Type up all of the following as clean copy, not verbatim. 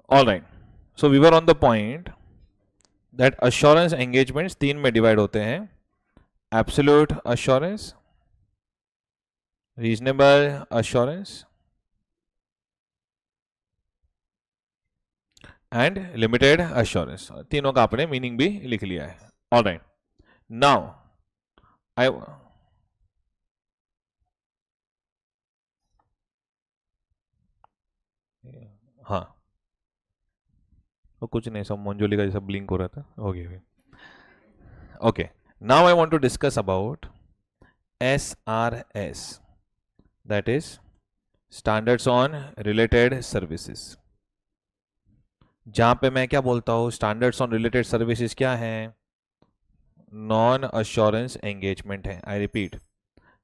All right, so we were on the point that assurance engagements तीन में divide होते हैं: absolute assurance, reasonable assurance and limited assurance. तीनों का आपने मीनिंग भी लिख लिया है। ऑल राइट, नाउ आई हाँ, वो कुछ नहीं, सब मंजोली का सब ब्लिंक हो रहा था। Okay okay, now I want to discuss about SRS, that is standards on related services. जहां पे मैं क्या बोलता हूं, स्टैंडर्ड्स ऑन रिलेटेड सर्विसेज क्या है? नॉन अश्योरेंस एंगेजमेंट है। I repeat,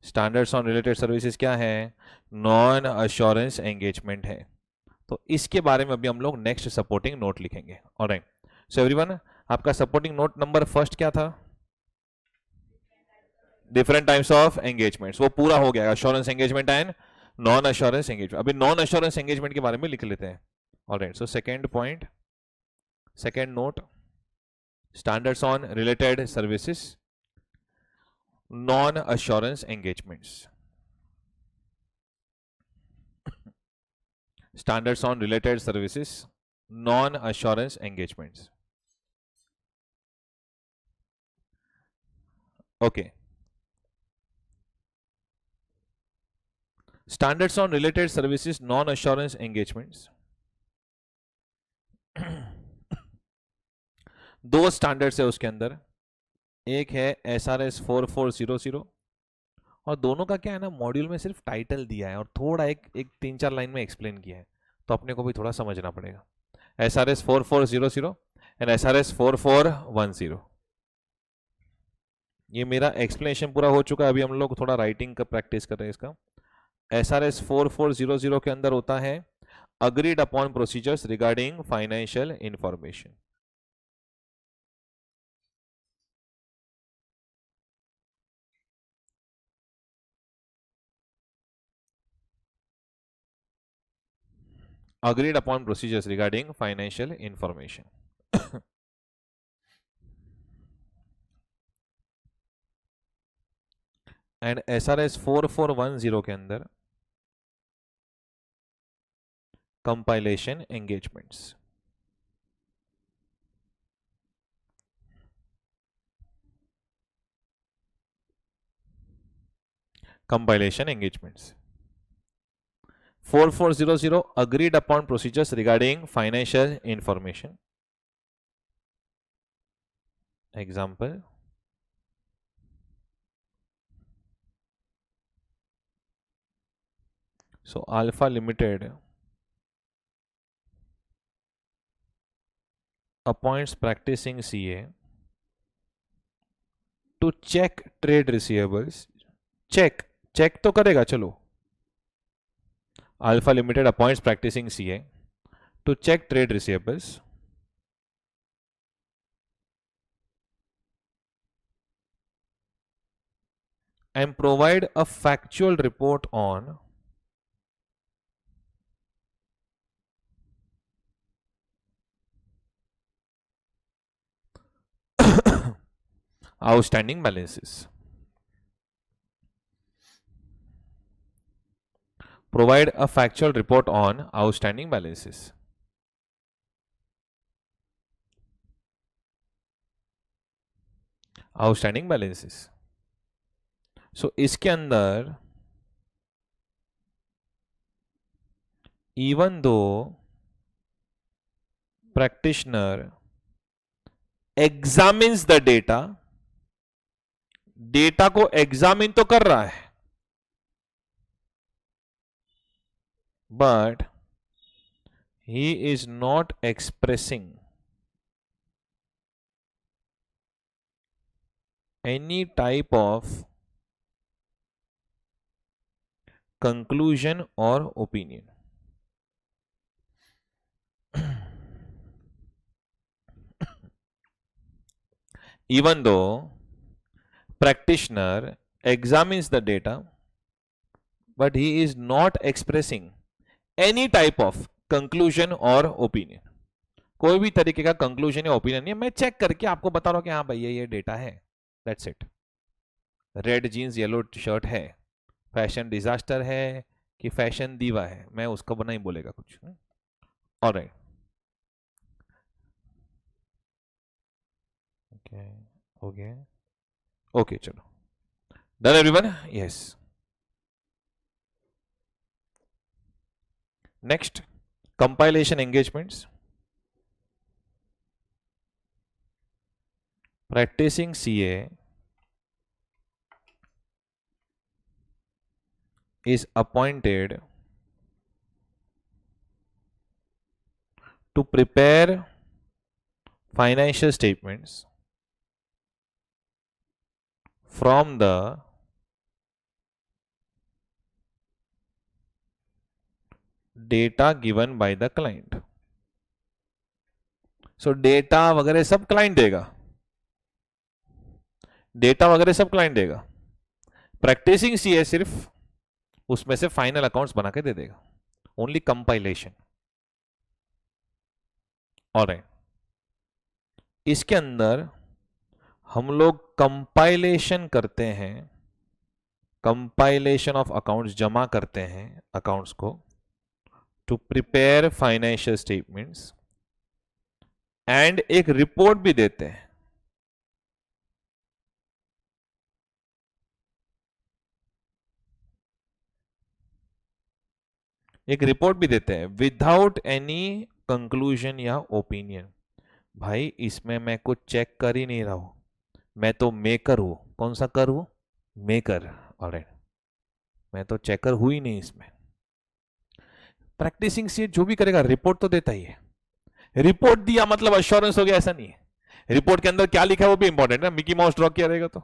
standards on related services क्या है? नॉन अश्योरेंस एंगेजमेंट है। तो इसके बारे में अभी हम लोग नेक्स्ट सपोर्टिंग नोट लिखेंगे। ऑलराइट, सो एवरीवन, आपका सपोर्टिंग नोट नंबर फर्स्ट क्या था? डिफरेंट टाइप्स ऑफ एंगेजमेंट्स, वो पूरा हो गया, assurance engagement and non assurance engagement. अभी नॉन अश्योरेंस एंगेजमेंट के बारे में लिख लेते हैं। Alright, so second point, second note, standards on related services, non assurance engagements. Standards on related services, non assurance engagements. Okay, standards on related services, non assurance engagements. दो standards है उसके अंदर, एक है SRS 4400 और दोनों का क्या है ना, मॉड्यूल में सिर्फ टाइटल दिया है और थोड़ा एक एक 3-4 लाइन में एक्सप्लेन किया है, तो अपने को भी थोड़ा समझना पड़ेगा। SRS 4400 and SRS 4410। ये मेरा एक्सप्लेनेशन पूरा हो चुका है, अभी हम लोग थोड़ा राइटिंग का प्रैक्टिस कर रहे हैं इसका। SRS 4400 के अंदर होता है agreed upon procedures regarding financial information. agreed upon procedures regarding financial information. And SRS 4410 के अंदर compilation engagements. Compilation engagements 4400 agreed upon procedures regarding financial information. Example, so Alpha Limited appoints practicing CA to check trade receivables. check तो करेगा, चलो। Alpha Limited appoints practicing CA to check trade receivables and provide a factual report on outstanding balances. Provide a factual report on outstanding balances. Outstanding balances. So इसके अंदर even though practitioner examines the data, data को examine तो कर रहा है, but he is not expressing any type of conclusion or opinion. Even though practitioner examines the data, but he is not expressing any type of conclusion or opinion. कोई भी तरीके का conclusion या ओपिनियन नहीं है, मैं चेक करके आपको बता रहा हूं कि हाँ भैया ये डेटा है, that's it. Red jeans yellow shirt है, फैशन डिजास्टर है कि फैशन दीवा है, मैं उसका बना ही बोलेगा कुछ। ऑलराइट, ओके ओके ओके, चलो done everyone, yes. Next, compilation engagements. Practicing CA is appointed to prepare financial statements from the data given by the client. So data वगैरह सब क्लाइंट देगा, डेटा वगैरह सब क्लाइंट देगा, प्रैक्टिसिंग सीए सिर्फ उसमें से फाइनल अकाउंट्स बना के दे देगा, ओनली कंपाइलेशन। ऑलराइट, इसके अंदर हम लोग कंपाइलेशन करते हैं, कंपाइलेशन ऑफ अकाउंट्स जमा करते हैं अकाउंट्स को, to prepare financial statements, and एक रिपोर्ट भी देते हैं। एक रिपोर्ट भी देते हैं विदाउट एनी कंक्लूजन या ओपिनियन। भाई इसमें मैं कुछ चेक कर ही नहीं रहा हूं, मैं तो मेकर हूं। कौन सा कर हूं? मेकर। ऑलराइट, मैं तो चेकर हुई नहीं इसमें। प्रैक्टिसिंग सीट जो भी करेगा रिपोर्ट तो देता ही है। रिपोर्ट दिया मतलब अश्योरेंस हो गया, ऐसा नहीं है। रिपोर्ट के अंदर क्या लिखा है वो भी इंपॉर्टेंट है, मिकी माउस ड्रॉ किया रहेगा तो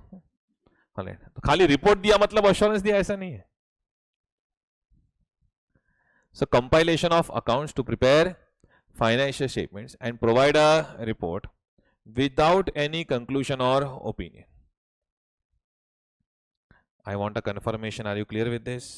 खाली रिपोर्ट दिया मतलब अश्योरेंस दिया, ऐसा नहीं है। So compilation of accounts to prepare financial statements and provide a report without any conclusion or opinion. I want a confirmation. Are you clear with this?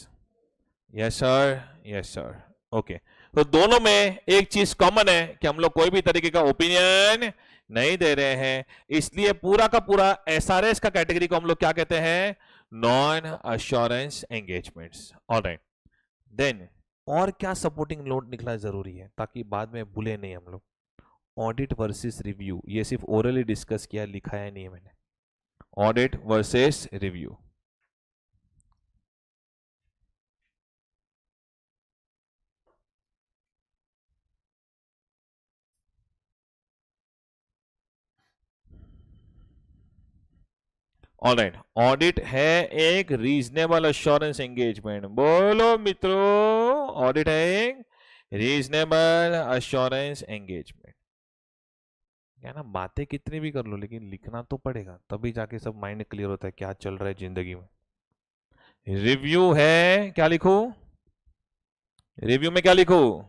Yes sir, yes sir. Okay. तो दोनों में एक चीज common है कि हम लोग कोई भी तरीके का ओपिनियन नहीं दे रहे हैं, इसलिए पूरा का पूरा एसआरएस का कैटेगरी को हम लोग क्या कहते हैं? Non assurance engagements. All right, then और क्या सपोर्टिंग नोट निकला जरूरी है ताकि बाद में भूले नहीं हम लोग? ऑडिट वर्सेस रिव्यू, ये सिर्फ ओरली डिस्कस किया, लिखा है नहीं है मैंने। Audit versus review, alright. Audit है एक रीजनेबल अश्योरेंस एंगेजमेंट, बोलो मित्रों, ऑडिट है एक रीजनेबल अश्योरेंस एंगेजमेंट। क्या ना, बातें कितनी भी कर लो लेकिन लिखना तो पड़ेगा, तभी जाके सब माइंड क्लियर होता है क्या चल रहा है जिंदगी में। रिव्यू है, क्या लिखूं? रिव्यू में क्या लिखूं?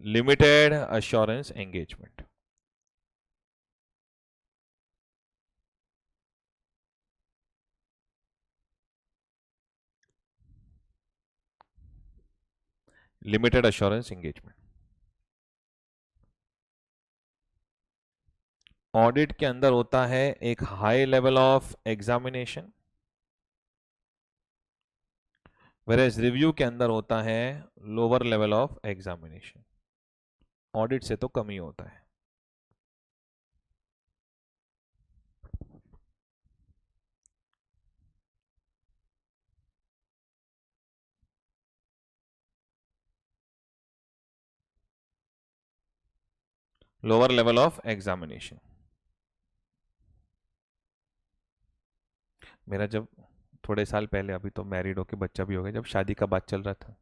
Limited assurance engagement. Limited assurance engagement. Audit के अंदर होता है एक high level of examination, वेरेज review के अंदर होता है lower level of examination. Audit से तो कम ही होता है। Lower level of examination. मेरा जब थोड़े साल पहले, अभी तो मैरिड होके बच्चा भी हो गया, जब शादी का बात चल रहा था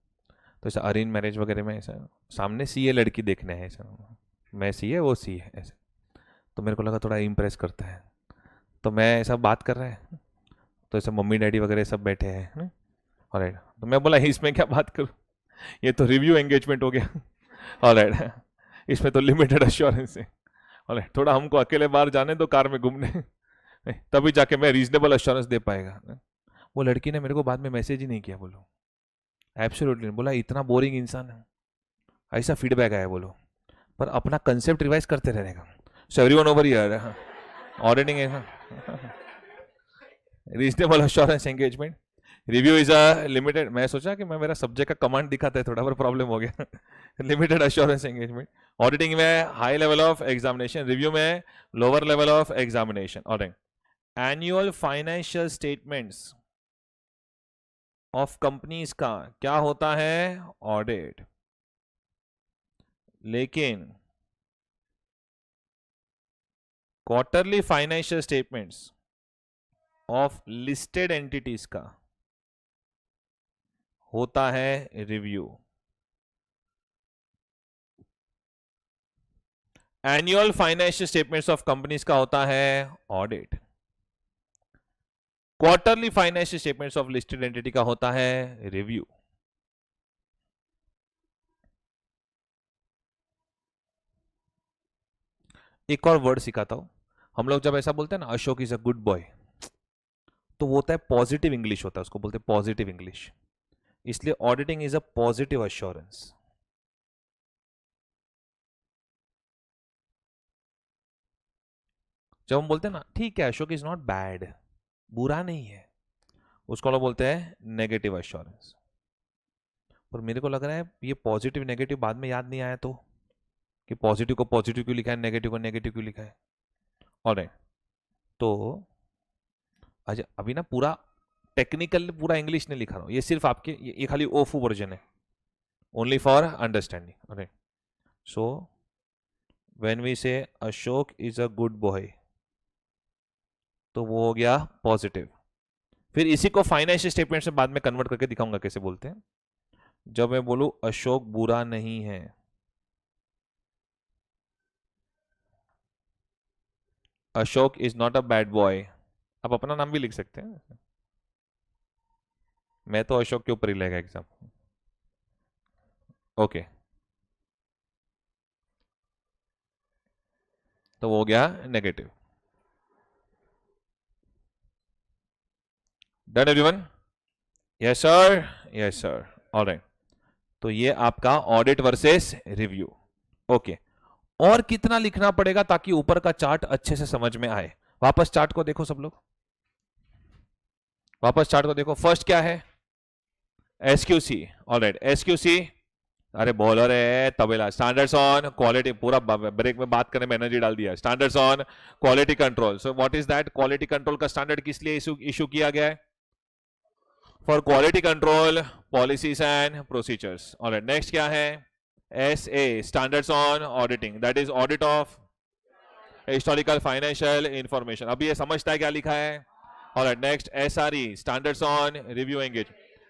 तो ऐसा अरेंज मैरिज वगैरह में ऐसा सामने सीए लड़की देखने है, ऐसा मैं सीए वो सी है ऐसे, तो मेरे को लगा थोड़ा इम्प्रेस करता है, तो मैं ऐसा बात कर रहा है तो ऐसे मम्मी डैडी वगैरह सब बैठे हैं, ऑलराइट, तो मैं बोला इसमें क्या बात करूं, ये तो रिव्यू एंगेजमेंट हो गया, ऑलराइट, इसमें तो लिमिटेड अश्योरेंस है, ऑलराइट, थोड़ा हमको अकेले बाहर जाने दो कार में घूमने, तभी जाके मैं रीजनेबल अश्योरेंस दे पाएगा। वो लड़की ने मेरे को बाद में मैसेज ही नहीं किया, बोलो एब्सोल्युटली, बोला इतना बोरिंग इंसान है, ऐसा फीडबैक आया बोलो, पर अपना कंसेप्ट रिवाइज करते रहने का. So everyone over here, auditing है reasonable assurance engagement. Review is a limited. मैं सोचा कि मैं मेरा सब्जेक्ट का कमांड दिखाता है थोड़ा, पर प्रॉब्लम हो गया. Limited assurance engagement. ऑडिटिंग में high level of examination, review में lower level of examination. Auditing annual financial statements of companies का क्या होता है? ऑडिट. लेकिन quarterly financial statements of listed entities का होता है review. Annual financial statements of companies का होता है audit. Quarterly financial statements of listed entity का होता है रिव्यू. एक और वर्ड सिखाता हूं. हम लोग जब ऐसा बोलते हैं ना, Ashok is a good boy, तो वो होता है पॉजिटिव इंग्लिश होता है, उसको बोलते हैं पॉजिटिव इंग्लिश. इसलिए auditing is a positive assurance. जब हम बोलते हैं ना ठीक है अशोक इज नॉट बैड, बुरा नहीं है, उसको लोग बोलते हैं नेगेटिव अश्योरेंस. पर मेरे को लग रहा है ये पॉजिटिव नेगेटिव बाद में याद नहीं आया तो, कि पॉजिटिव को पॉजिटिव क्यों लिखा है, नेगेटिव को नेगेटिव क्यों लिखा है. ऑलराइट, तो अच्छा अभी ना पूरा टेक्निकल पूरा इंग्लिश नहीं लिखा रहा हूं, ये सिर्फ आपके ये खाली ओफू वर्जन है, only for understanding. Alright, so when we say Ashok is a good boy, तो वो हो गया पॉजिटिव. फिर इसी को फाइनेंशियल स्टेटमेंट से बाद में कन्वर्ट करके दिखाऊंगा कैसे बोलते हैं. जब मैं बोलूं अशोक बुरा नहीं है, Ashok is not a bad boy, आप अपना नाम भी लिख सकते हैं. मैं तो अशोक के ऊपर ही लेगा एग्जाम. ओके, तो वो हो गया negative. Done everyone? Yes sir, yes sir. Alright, तो ये आपका ऑडिट वर्सेस रिव्यू. ओके, और कितना लिखना पड़ेगा ताकि ऊपर का चार्ट अच्छे से समझ में आए? वापस चार्ट को देखो सब लोग, वापस चार्ट को देखो. फर्स्ट क्या है? एसक्यूसी. Alright, SQC. अरे बोलो रे तबेला. स्टैंडर्ड्स ऑन क्वालिटी, पूरा ब्रेक में बात करने में एनर्जी डाल दिया. Standards on quality control. So what is that? Quality control का स्टैंडर्ड किस लिए इशू किया गया है? For quality control policies and procedures. Alright, next क्या है? SA, standards on auditing, that is audit of historical financial information. अभी ये समझता है क्या लिखा है? Alright, next SRE, standards on review engage,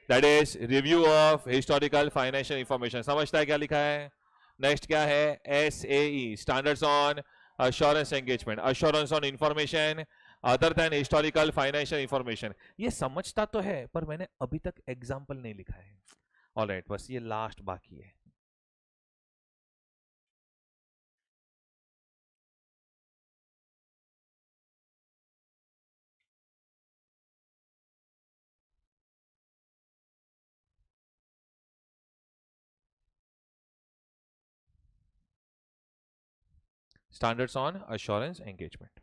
that is review of historical financial information. समझता है क्या लिखा है? नेक्स्ट क्या है? SAE, standards on assurance engagement, assurance on information other than historical financial information. ये समझता तो है पर मैंने अभी तक एग्जाम्पल नहीं लिखा है. ऑलराइट, बस ये लास्ट बाकी है. Standards on assurance engagement.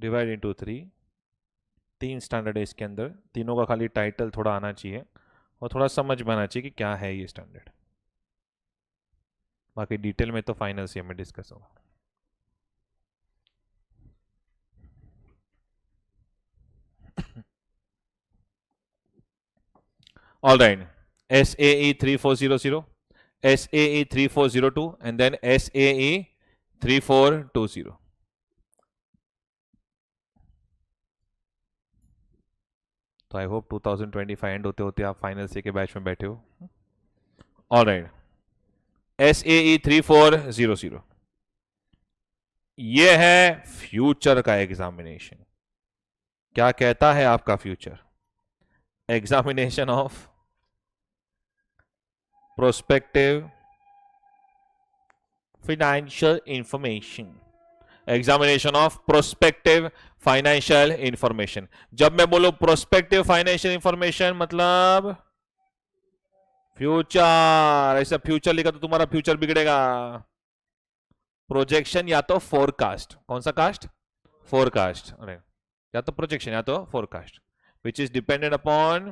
Divide into 3. 3 standard है इसके अंदर, तीनों का खाली टाइटल थोड़ा आना चाहिए और थोड़ा समझ में आना चाहिए कि क्या है ये स्टैंडर्ड. बाकी डिटेल में तो फाइनल सी में डिस्कस होगा. All right, SAE 3400, SAE 3402 and then SAE 3420. तो आई होप 2025 एंड होते होते आप फाइनल सी के बैच में बैठे हो. ऑलराइट, SAE 3400 ये है फ्यूचर का एग्जामिनेशन. क्या कहता है आपका future? Examination of prospective financial information. Examination of prospective financial information. जब मैं बोलूं प्रोस्पेक्टिव फाइनेंशियल इंफॉर्मेशन मतलब फ्यूचर, ऐसा फ्यूचर लिखा तो तुम्हारा फ्यूचर बिगड़ेगा। प्रोजेक्शन या तो फोरकास्ट, कौन सा कास्ट? फोरकास्ट, या तो प्रोजेक्शन या तो forecast, which is dependent upon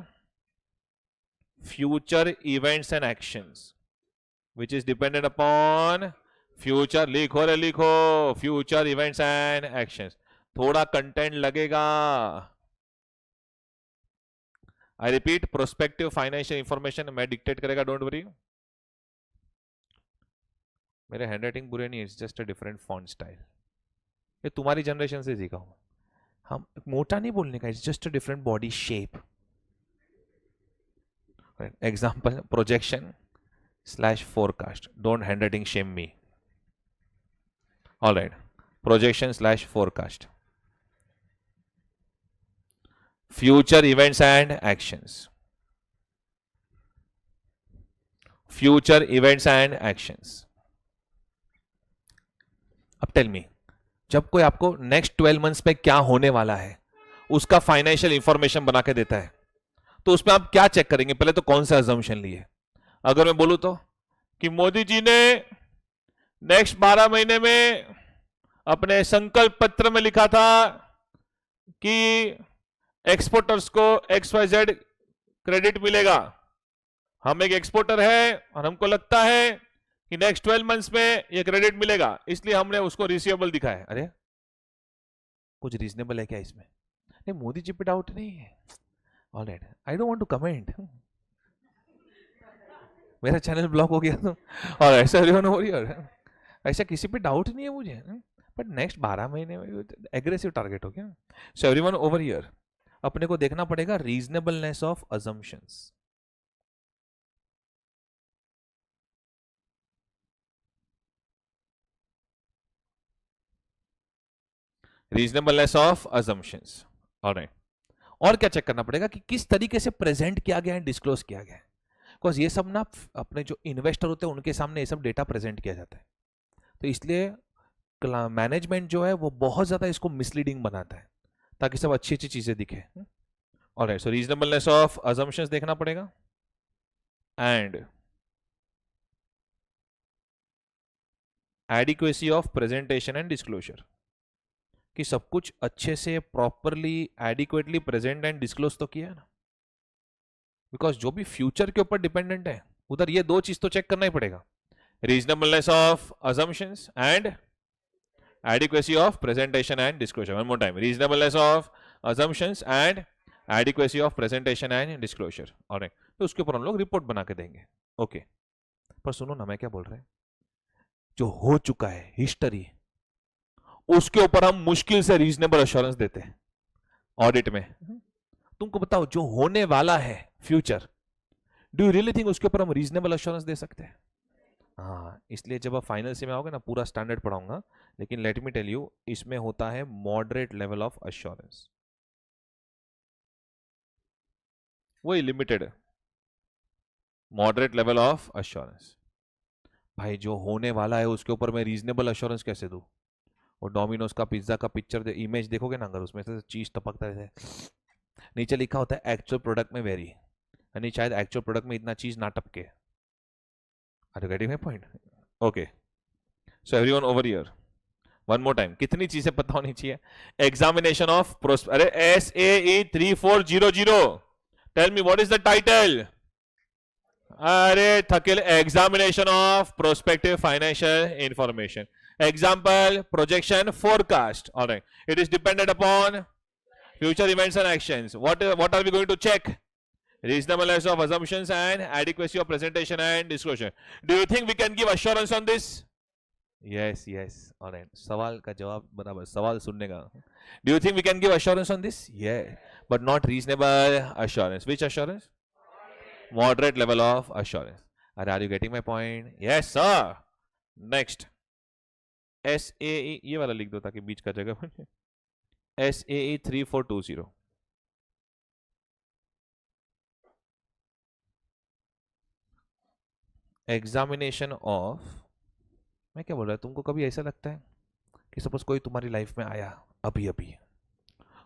future events and actions, which is dependent upon future, लिखो रे लिखो, फ्यूचर इवेंट्स एंड एक्शंस। थोड़ा कंटेंट लगेगा। I repeat, prospective financial information मैं डिक्टेट करेगा, डोंट वरी। मेरे हैंडराइटिंग बुरे नहीं है, it's just a different font style. ये तुम्हारी जनरेशन से सीखा हूं। हम मोटा नहीं बोलने का, it's just a different body shape. Example, projection slash forecast, don't handwriting shame me. All right, projection slash forecast, future events and actions, future events and actions. अब टेल मी, जब कोई आपको नेक्स्ट 12 मंथ्स में क्या होने वाला है उसका फाइनेंशियल इंफॉर्मेशन बना के देता है, तो उसमें आप क्या चेक करेंगे? पहले तो कौन सा अजम्पशन लिए? अगर मैं बोलूं तो कि मोदी जी ने नेक्स्ट 12 महीने में अपने संकल्प पत्र में लिखा था कि एक्सपोर्टर्स को XYZ क्रेडिट मिलेगा। हम एक एक्सपोर्टर है और हमको लगता है कि नेक्स्ट 12 मंथ्स में ये क्रेडिट मिलेगा, इसलिए हमने उसको रिसीवेबल दिखाया। अरे कुछ रीजनेबल है क्या इसमें? नहीं, मोदी जी पे डाउट नहीं है। All right, I don't want to comment, मेरा चैनल ब्लॉक हो गया तो। और ऐसा ऐसा किसी पे डाउट नहीं है मुझे, बट नेक्स्ट 12 महीने में एग्रेसिव टारगेट हो गया। सो एवरीवन ओवर हियर, अपने को देखना पड़ेगा reasonableness of assumptions. Reasonableness of assumptions, alright. और क्या चेक करना पड़ेगा कि किस तरीके से प्रेजेंट किया गया है, डिस्क्लोज किया गया है। बिकॉज ये सब ना अपने जो इन्वेस्टर होते हैं उनके सामने ये सब डेटा प्रेजेंट किया जाता है, तो इसलिए मैनेजमेंट जो है वो बहुत ज्यादा इसको मिसलीडिंग बनाता है ताकि सब अच्छी अच्छी चीजें दिखे। Alright, so reasonableness of assumptions देखना पड़ेगा, and adequacy of presentation and disclosure, कि सब कुछ अच्छे से properly adequately present and disclose तो किया है ना। बिकॉज जो भी फ्यूचर के ऊपर डिपेंडेंट है उधर ये दो चीज तो चेक करना ही पड़ेगा, reasonableness of assumptions and adequacy of presentation and disclosure. One more time, reasonableness of assumptions and adequacy of presentation and disclosure. Alright, तो उसके ऊपर हम लोग रिपोर्ट बना के देंगे। ओके, पर सुनो ना, मैं क्या बोल रहा है, जो हो चुका है हिस्ट्री, उसके ऊपर हम मुश्किल से रीजनेबल अश्योरेंस देते हैं ऑडिट में। तुमको बताओ, जो होने वाला है future, do you really think उसके ऊपर हम रीजनेबल अश्योरेंस दे सकते हैं? हाँ, इसलिए जब आप फाइनल से में आओगे ना, पूरा स्टैंडर्ड पढ़ाऊंगा, लेकिन लेट मी टेल यू, इसमें होता है मॉडरेट लेवल ऑफ अश्योरेंस, वही limited moderate level of assurance. भाई जो होने वाला है उसके ऊपर मैं रीजनेबल अश्योरेंस कैसे दूं? और डोमिनोज का पिज्जा का पिक्चर इमेज देखोगे ना, अगर उसमें से चीज टपकता है, नीचे लिखा होता है एक्चुअल प्रोडक्ट में वेरी, यानी शायद एक्चुअल प्रोडक्ट में इतना चीज ना टपके। Are you getting my point? Okay, so everyone over here, one more time, कितनी चीजें पता होनी चाहिए? एग्जामिनेशन ऑफ अरे SAE 3400, tell me what is the title? अरे थकेल, examination of prospective financial information, example projection forecast. Alright, it is dependent upon future events and actions. What are we going to check? Reasonableness of assumptions and adequacy of presentation and disclosure. Do you think we can give assurance on this? Yes, yes. All right. सवाल का जवाब बराबर, सवाल सुनने का। Do you think we can give assurance on this? Yeah, but not reasonable assurance. Which assurance? Moderate level of assurance. Are you getting my point? Yes, sir. Next. SAE, ये वाला लिख दो ताकि बीच का जगह बने। SAE 3420, एग्जामिनेशन ऑफ, मैं क्या बोल रहा है, तुमको कभी ऐसा लगता है कि सपोज कोई तुम्हारी लाइफ में आया अभी अभी,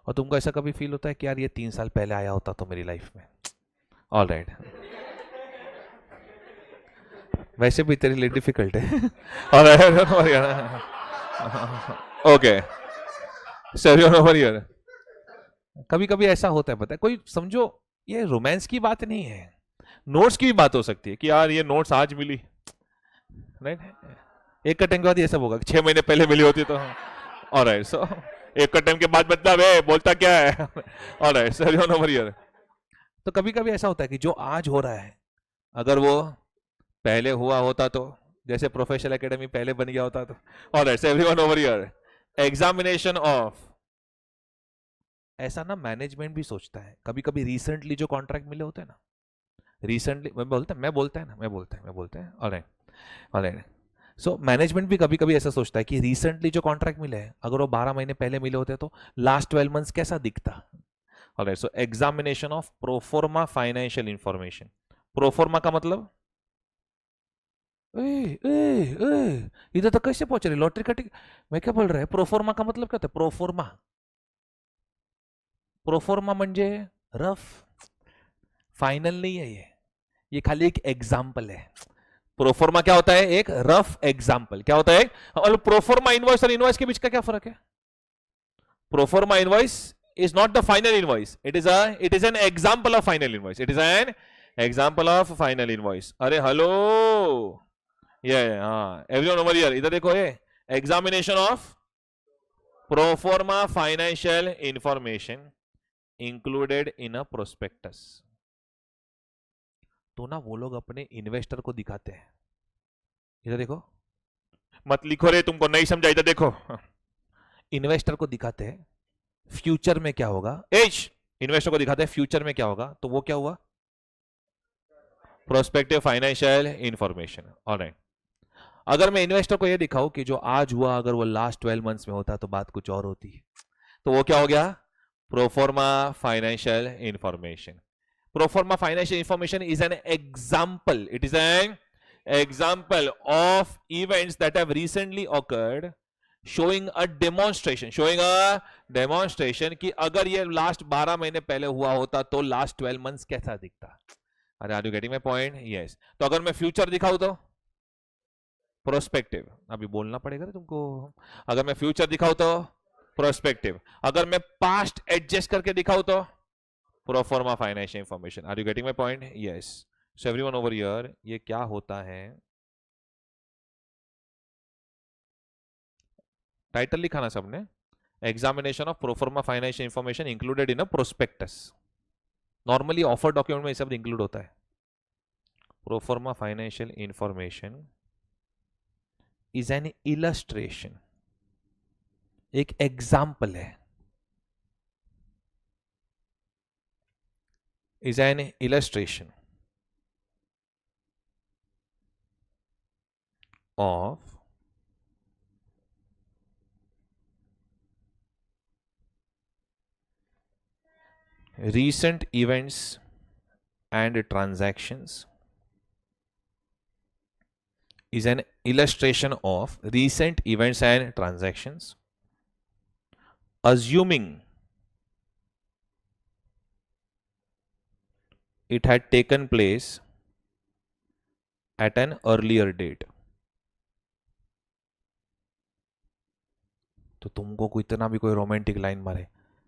और तुमको ऐसा कभी फील होता है कि यार ये 3 साल पहले आया होता तो मेरी लाइफ में? ऑल राइट, वैसे भी तेरे लिए डिफिकल्ट है। और ओके, सर ओवर हियर। कभी कभी ऐसा होता है, पता है, कोई समझो ये रोमांस की बात नहीं है, नोट्स की भी बात हो सकती है कि यार ये नोट्स आज मिली, राइट। एक कटिंग के बाद ये सब होगा, 6 महीने पहले मिली होती तो। ऑलराइट, सो एक कटिंग के बाद बदला वे बोलता क्या है। Alright sir, over here. तो कभी कभी ऐसा होता है कि जो आज हो रहा है, अगर वो पहले हुआ होता तो, जैसे प्रोफेशनल एकेडमी पहले बन गया होता तो। Alright everyone over here. Examination of, ऐसा ना मैनेजमेंट भी सोचता है कभी कभी, रिसेंटली जो कॉन्ट्रैक्ट मिले होते हैं ना, रिसेंटली मैं बोलता है ऑलराइट ऑलराइट। सो मैनेजमेंट भी कभी कभी ऐसा सोचता है कि रिसेंटली जो कॉन्ट्रैक्ट मिले हैं, अगर वो 12 महीने पहले मिले होते तो लास्ट 12 मंथ्स कैसा दिखता। Alright, so examination of proforma financial information. Proforma का मतलब, इधर तक कैसे पहुंच रहे, लॉटरी का टिकट, मैं क्या बोल रहा है, प्रोफॉर्मा का मतलब क्या होता है, प्रोफॉर्मा, प्रोफॉर्मा म्हणजे रफ, फाइनल नहीं है ये खाली एक एग्जाम्पल है। प्रोफॉर्मा क्या होता है, एक रफ एग्जाम्पल। क्या होता है, और प्रोफॉर्मा इनवॉइस और इनवॉइस के बीच का क्या फर्क है। Proforma invoice is not the final invoice, it is an example of final invoice, it is an example of final invoice। अरे हेलो, ये हाँ एवरीवन ओवर हियर, इधर देखो, ये examination of proforma financial information included in a prospectus. तो ना वो लोग अपने इन्वेस्टर को दिखाते हैं, इधर देखो, मत लिखो रे, तुमको नहीं समझा, इधर देखो, इन्वेस्टर को दिखाते हैं फ्यूचर में क्या होगा, इन्वेस्टर को दिखाते हैं फ्यूचर में क्या होगा, तो वो क्या हुआ, प्रोस्पेक्टिव फाइनेंशियल इंफॉर्मेशन। ऑलराइट, अगर मैं इन्वेस्टर को ये दिखाऊं कि जो आज हुआ अगर वो लास्ट 12 मंथ्स में होता तो बात कुछ और होती, तो वो क्या हो गया, proforma financial information. Proforma financial information is an example, it is an example of events that have recently occurred, showing a demonstration कि अगर ये लास्ट 12 महीने पहले हुआ होता तो लास्ट 12 मंथ्स कैसा दिखता। अरे are you getting my point, yes. तो अगर मैं फ्यूचर दिखाऊं तो प्रोस्पेक्टिव, अभी बोलना पड़ेगा ना तुमको, अगर मैं फ्यूचर दिखाऊं तो प्रोस्पेक्टिव, अगर मैं पास्ट एडजस्ट करके दिखाऊं तो proforma financial information. Are you getting my point, yes. So everyone over here, ये क्या होता है, टाइटल लिखा ना सबने, examination of proforma financial information included in a prospectus. Normally offer document में ये शब्द इंक्लूड होता है, proforma financial information is an illustration, एक एग्जाम्पल है, is an illustration of recent events and transactions, is an illustration of recent events and transactions, assuming it had taken place at an earlier date। तो तुमको कोई इतना भी कोई romantic line मारे,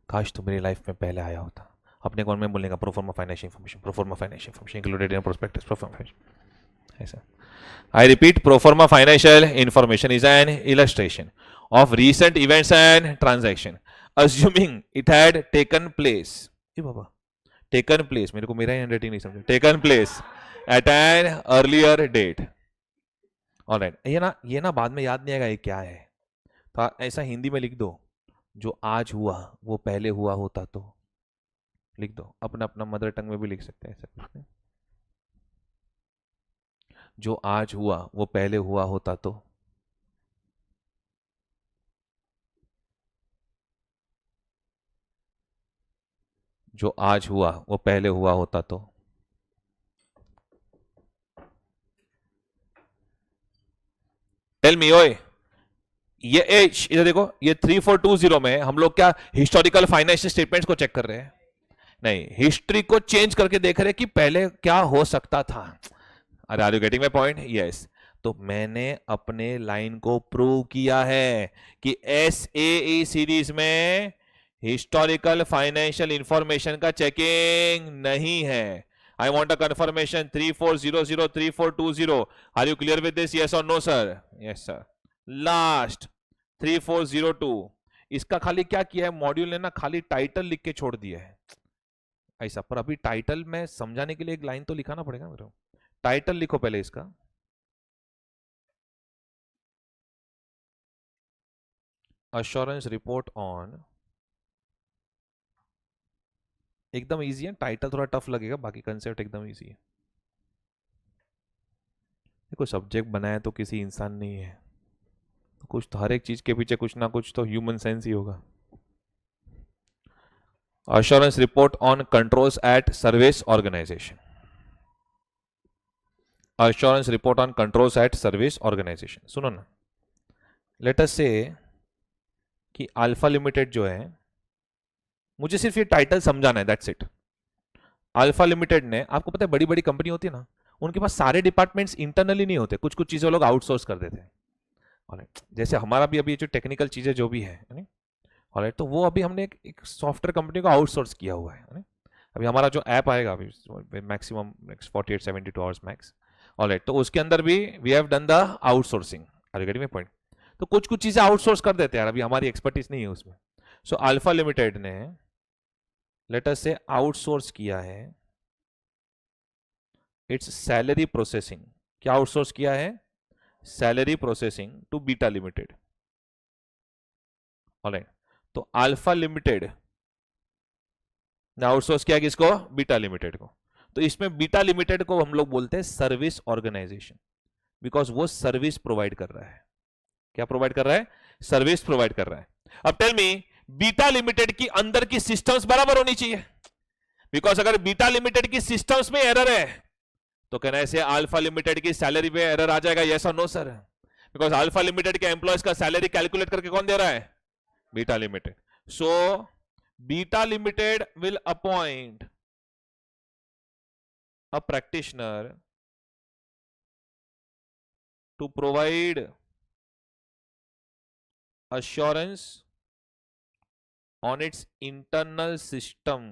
काश तो मेरी लाइफ में पहले आया होता, अपने कौन में बोलेगा proforma financial information, proforma financial information included इन प्रोस्पेक्टस, प्रोफॉर्मा, ऐसा। I repeat, proforma financial information is an illustration of recent events and transaction, assuming it had taken place, Baba taken place, मेरे को मेरा हैंडराइटिंग नहीं समझ, taken place at an earlier date। Alright, ये ना बाद में याद नहीं आएगा ये क्या है, तो ऐसा हिंदी में लिख दो, जो आज हुआ वो पहले हुआ होता तो, लिख दो, अपना अपना मदर टंग में भी लिख सकते हैं ऐसा, जो आज हुआ वो पहले हुआ होता तो, जो आज हुआ वो पहले हुआ होता तो। टेल मी ओए, ये एज इधर देखो, ये 3420 में हम लोग क्या हिस्टोरिकल फाइनेंशियल स्टेटमेंट्स को चेक कर रहे हैं, नहीं, हिस्ट्री को चेंज करके देख रहे हैं कि पहले क्या हो सकता था। अरे are you getting my point? Yes. तो मैंने अपने लाइन को प्रूव किया है कि SAE सीरीज में हिस्टोरिकल फाइनेंशियल इंफॉर्मेशन का चेकिंग नहीं है। I want a confirmation 34003420। Are you clear with this? Yes और no sir? Yes sir. Last 3402, इसका खाली क्या किया है मॉड्यूल ने ना, खाली टाइटल लिख के छोड़ दिया है ऐसा। पर अभी टाइटल में समझाने के लिए एक लाइन तो लिखाना पड़ेगा मेरे को। टाइटल लिखो पहले इसका, अश्योरेंस रिपोर्ट ऑन। एकदम इजी है, टाइटल थोड़ा टफ लगेगा, बाकी कंसेप्ट एकदम इजी है। देखो सब्जेक्ट बनाया तो किसी इंसान नहीं है, तो कुछ तो हर एक चीज के पीछे कुछ ना कुछ तो ह्यूमन सेंस ही होगा। Assurance report on controls at service organisation. Assurance report on controls at service organisation. सुनो ना, लेट अस से कि अल्फा लिमिटेड जो है, मुझे सिर्फ ये टाइटल समझाना है, दैट्स इट। अल्फा लिमिटेड ने, आपको पता है बड़ी बड़ी कंपनी होती है ना, उनके पास सारे डिपार्टमेंट्स इंटरनली नहीं होते, कुछ कुछ चीजें लोग आउटसोर्स कर देते हैं। ऑलराइट, जैसे हमारा भी अभी जो टेक्निकल चीजें जो भी है, ऑलराइट, तो वो अभी हमने एक सॉफ्टवेयर कंपनी को आउटसोर्स किया हुआ है। अभी हमारा जो ऐप आएगा अभी मैक्सिमम 48-72 आवर्स मैक्स, ऑलराइट, तो उसके अंदर भी we have done the outsourcing. Are you getting my point? तो कुछ कुछ चीजें आउटसोर्स कर देते हैं यार, अभी हमारी एक्सपर्टीज नहीं है उसमें। सो अल्फा लिमिटेड ने लेट अस से आउटसोर्स किया है इट्स सैलरी प्रोसेसिंग। क्या आउटसोर्स किया है? Salary processing to beta limited. Alright, तो अल्फा लिमिटेड ने आउटसोर्स किया किसको? बीटा लिमिटेड को। तो इसमें बीटा लिमिटेड को हम लोग बोलते हैं सर्विस ऑर्गेनाइजेशन, बिकॉज वो सर्विस प्रोवाइड कर रहा है। क्या प्रोवाइड कर रहा है? सर्विस प्रोवाइड कर रहा है। अब टेल मी, बीटा लिमिटेड की अंदर की सिस्टम्स बराबर होनी चाहिए, बिकॉज अगर बीटा लिमिटेड की सिस्टम्स में एरर है तो कहना से अल्फा लिमिटेड की सैलरी पे एरर आ जाएगा, यस और no sir? Because alpha limited के एम्प्लॉयज का सैलरी कैलकुलेट करके कौन दे रहा है? Beta limited. So beta limited will appoint a practitioner to provide assurance on its internal system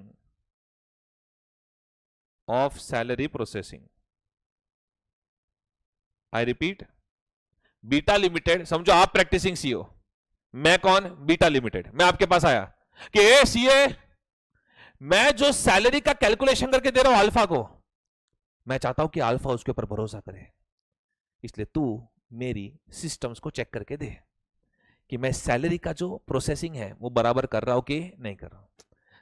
of salary processing. I repeat, beta limited, समझो आप practising CO, मैं कौन? Beta limited. मैं आपके पास आया कि ए सीए, मैं जो सैलरी का कैलकुलेशन करके दे रहा हूं अल्फा को, मैं चाहता हूं कि अल्फा उसके ऊपर भरोसा करे, इसलिए तू मेरी सिस्टम्स को चेक करके दे कि मैं सैलरी का जो प्रोसेसिंग है वो बराबर कर रहा हूं कि नहीं कर रहा हूं,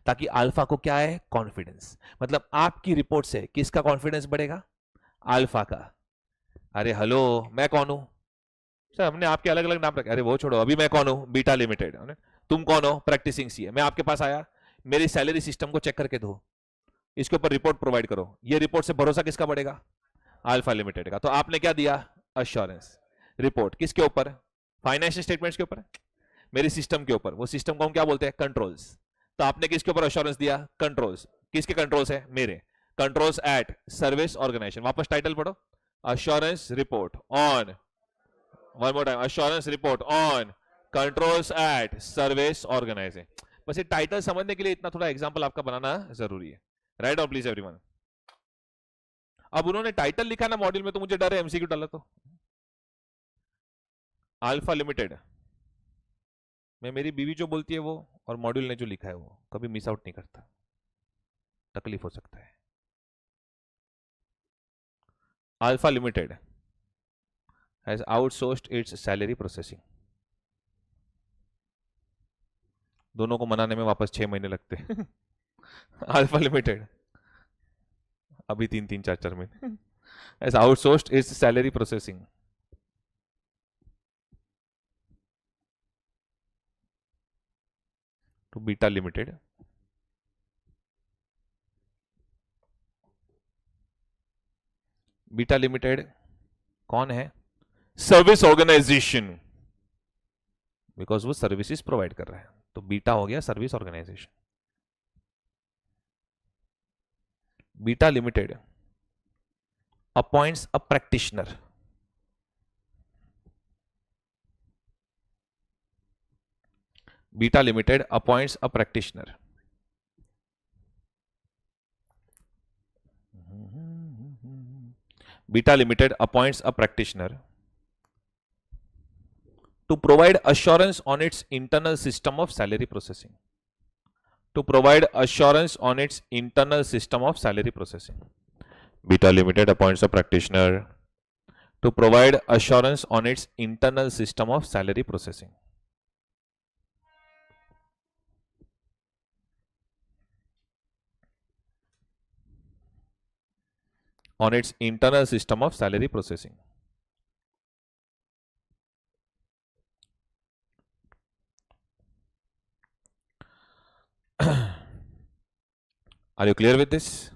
ताकि अल्फा को क्या है? कॉन्फिडेंस। मतलब आपकी रिपोर्ट से किसका कॉन्फिडेंस बढ़ेगा? अल्फा का। अरे हेलो, मैं कौन हूं सर? हमने आपके अलग अलग नाम रखे। अरे वो छोड़ो, अभी मैं कौन हूं? Beta limited. तुम कौन हो? प्रैक्टिसिंग सी है। मैं आपके पास आया, मेरी सैलरी सिस्टम को चेक करके दो, इसके ऊपर रिपोर्ट प्रोवाइड करो। ये रिपोर्ट से भरोसा किसका बढ़ेगा? अल्फा लिमिटेड का। तो आपने क्या दिया? Assurance report. किसके ऊपर? फाइनेंशियल स्टेटमेंट्स के ऊपर, मेरी सिस्टम के ऊपर। वो सिस्टम को हम क्या बोलते हैं? कंट्रोल्स। तो आपने किसके ऊपर अश्योरेंस दिया? कंट्रोल्स। किसके कंट्रोल्स है? मेरे कंट्रोल्स एट सर्विस ऑर्गेनाइजेशन। वापस टाइटल पढ़ो, assurance report on, one more time, assurance report on controls at service organisation. बस ये टाइटल समझने के लिए इतना थोड़ा एग्जांपल आपका बनाना जरूरी है, राइट? और प्लीज एवरीवन, अब उन्होंने टाइटल लिखा ना मॉड्यूल में, तो मुझे डर है एमसीक्यू डाला तो। अल्फा लिमिटेड में मेरी बीवी जो बोलती है वो, और मॉड्यूल ने जो लिखा है वो कभी मिस आउट नहीं करता, तकलीफ हो सकता है। Alpha limited has outsourced its salary processing. दोनों को मनाने में वापस 6 महीने लगते हैं। अल्फा लिमिटेड अभी 3-3, 4-4 महीने। Has outsourced its salary processing to beta limited. Beta limited कौन है? सर्विस ऑर्गेनाइजेशन, बिकॉज वो सर्विसेज प्रोवाइड कर रहा है, तो बीटा हो गया service organisation. Beta limited appoints a practitioner. Beta Limited appoints a practitioner. Beta Limited appoints a practitioner to provide assurance on its internal system of salary processing. To provide assurance on its internal system of salary processing. Beta Limited appoints a practitioner to provide assurance on its internal system of salary processing. On its internal system of salary processing. Are you clear with this?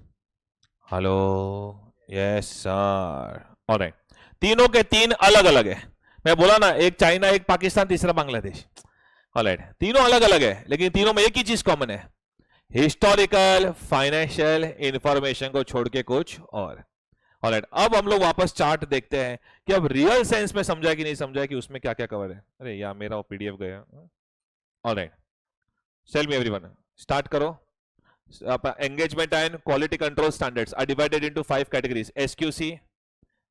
Hello. Yes, sir. All right. तीनों के तीन अलग अलग है. मैं बोला ना, एक चाइना, एक पाकिस्तान, तीसरा बांग्लादेश. ऑलराइट, तीनों अलग अलग है, लेकिन तीनों में एक ही चीज कॉमन है, हिस्टोरिकल फाइनेंशियल इंफॉर्मेशन को छोड़ के कुछ और. ऑलराइट, अब हम लोग वापस चार्ट देखते हैं कि अब रियल सेंस में समझा कि नहीं समझा कि उसमें क्या क्या कवर है. अरे यार, मेरा पीडीएफ गया. Alright, tell me everyone, start करो. Engagement and quality control standards are divided into 5 categories: SQC,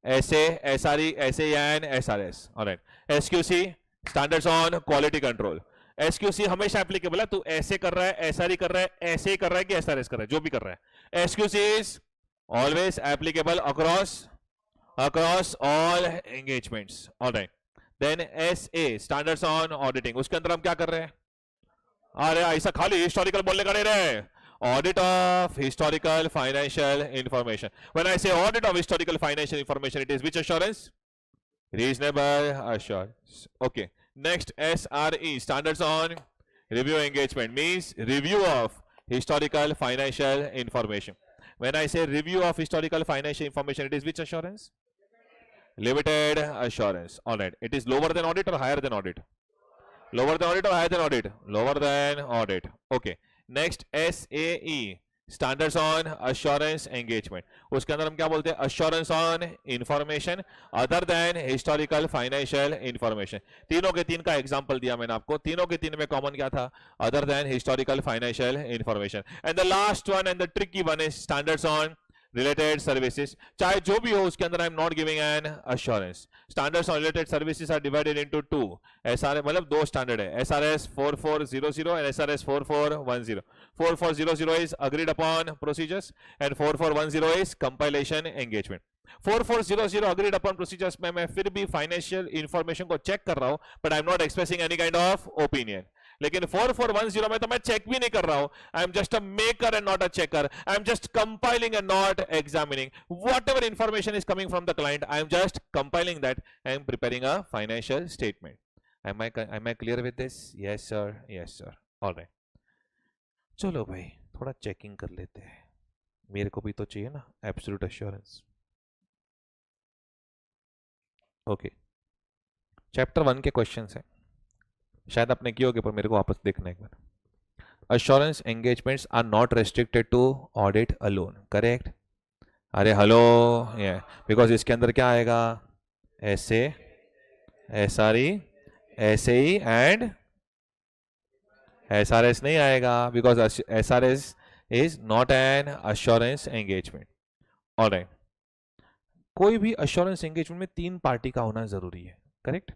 SA, SRE, SAE and SRS. All right. SQC, standards on quality control. SQC हमेशा applicable है. तू ऐसे कर रहा है, SRE कर रहा है, ऐसे ही कर रहा है कि SRS कर रहा है, जो भी कर रहा है. SQC is always applicable across all engagements. All right. Then SA, standards on auditing. उसके अंदर हम क्या कर रहे हैं? अरे ऐसा खाली हिस्टोरिकल बोलने का नहीं रहे. Audit of historical financial information. When I say audit of historical financial information, it is which assurance? Reasonable assurance. Okay. Next, SRE, standards on review engagement, means review of historical financial information. When I say review of historical financial information, it is which assurance? Limited assurance. All right. It is lower than audit or higher than audit? Lower than audit or higher than audit? Lower than audit. Okay. Next SAE, standards on assurance engagement. उसके अंदर हम क्या बोलते हैं? Assurance on information other than historical financial information. तीनों के तीन का एग्जांपल दिया मैंने आपको. तीनों के तीन में कॉमन क्या था? Other than historical financial information. And the last one and the tricky one is standards on related services. चाहे जो भी हो, उसके अंदर I am not giving an assurance. Standards on related services are divided into two. SRS मतलब दो standard है, SRS 4400 and SRS 4410. 4400 is agreed upon procedures and 4410 is compilation engagement. 4400 agreed upon procedures में मैं फिर भी फाइनेंशियल इंफॉर्मेशन को check कर रहा हूं, but I am not expressing any kind of opinion. लेकिन 4410 में तो मैं चेक भी नहीं कर रहा हूं. I am just a maker and not a checker. I am just compiling and not examining. What ever information is coming from the client, I am just compiling that. I am preparing a financial statement. Am I clear with this? Yes sir, yes sir. All right. चलो भाई, थोड़ा checking कर लेते हैं. मेरे को भी तो चाहिए ना एब्सोल्यूट अश्योरेंस. ओके, चैप्टर 1 के क्वेश्चंस हैं. शायद आपने किए होंगे, पर मेरे को वापस देखना एक बार. Assurance engagements are not restricted to audit alone. Correct? अरे हेलो, बिकॉज इसके अंदर क्या आएगा? SA, SRE, SAE and SRS नहीं आएगा, because SRS is not an assurance engagement. Alright, कोई भी अश्योरेंस एंगेजमेंट में 3 पार्टी का होना जरूरी है. करेक्ट?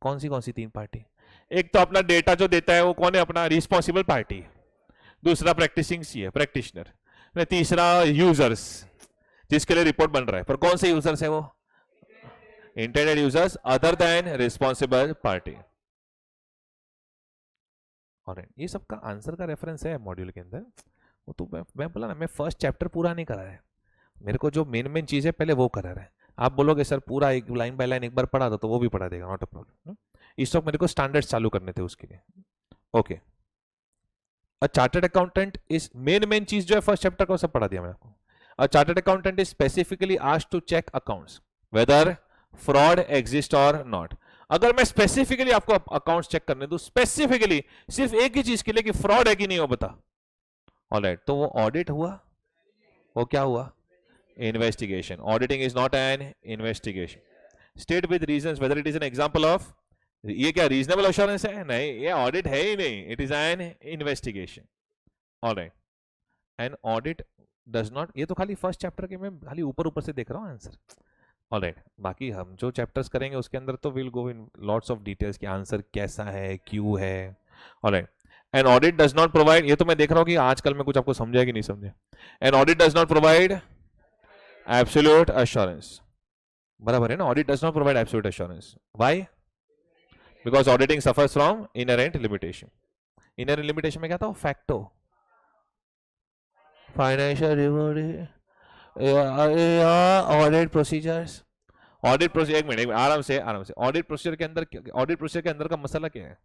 कौन सी 3 पार्टी? एक तो अपना डेटा जो देता है वो कौन है? अपना रिस्पॉन्सिबल पार्टी. दूसरा प्रैक्टिसिंग सी है, प्रैक्टिशनर. तीसरा यूजर्स, जिसके लिए रिपोर्ट बन रहा है. पर कौन से यूजर्स है वो? Intended users other than responsible party. और ये सब का आंसर का रेफरेंस है मॉड्यूल के अंदर. वो तो मैं बोला ना, मैं फर्स्ट चैप्टर पूरा नहीं करा है. मेरे को जो मेन चीज है पहले वो करा रहा है. आप बोलोगे सर पूरा एक लाइन बाय लाइन एक बार पढ़ा दो, तो वो भी पढ़ा देगा, नॉट अ प्रॉब्लम. इस वक्त मेरे को स्टैंडर्ड्स चालू करने थे उसके लिए. Okay, a chartered accountant is main चीज जो है फर्स्ट चैप्टर को सब पढ़ा दिया मैंने आपको. A chartered accountant is specifically asked to check accounts whether fraud exist और नॉट. अगर मैं स्पेसिफिकली आपको अकाउंट्स चेक करने दूं, स्पेसिफिकली सिर्फ एक ही चीज के लिए कि फ्रॉड है कि नहीं, वो बता. ऑलराइट, तो वो ऑडिट हुआ? वो क्या हुआ? Investigation. Auditing is not an investigation. State with reasons whether it is an example of, ये क्या रीजनेबल अश्योरेंस है? नहीं, ये ऑडिट है ही नहीं. It is an investigation. Alright. An audit does not, ये तो खाली फर्स्ट चैप्टर के मैं खाली ऊपर ऊपर से देख रहा हूँ आंसर. ऑलराइट, बाकी हम जो चैप्टर्स करेंगे उसके अंदर तो will go in lots of details कि आंसर कैसा है, क्यों है. Alright. An audit does not provide, ये तो मैं देख रहा हूँ कि आजकल में कुछ आपको समझा कि नहीं समझे. An audit does not provide absolute assurance. बराबर है ना? Audit does not provide absolute assurance. Why? Because auditing suffers from inherent limitation. Inherent limitation में क्या था? Facto, financial reporting, audit procedures. Audit procedure, एक मिनट आराम से ऑडिट प्रोसीजर के अंदर का मसला क्या है?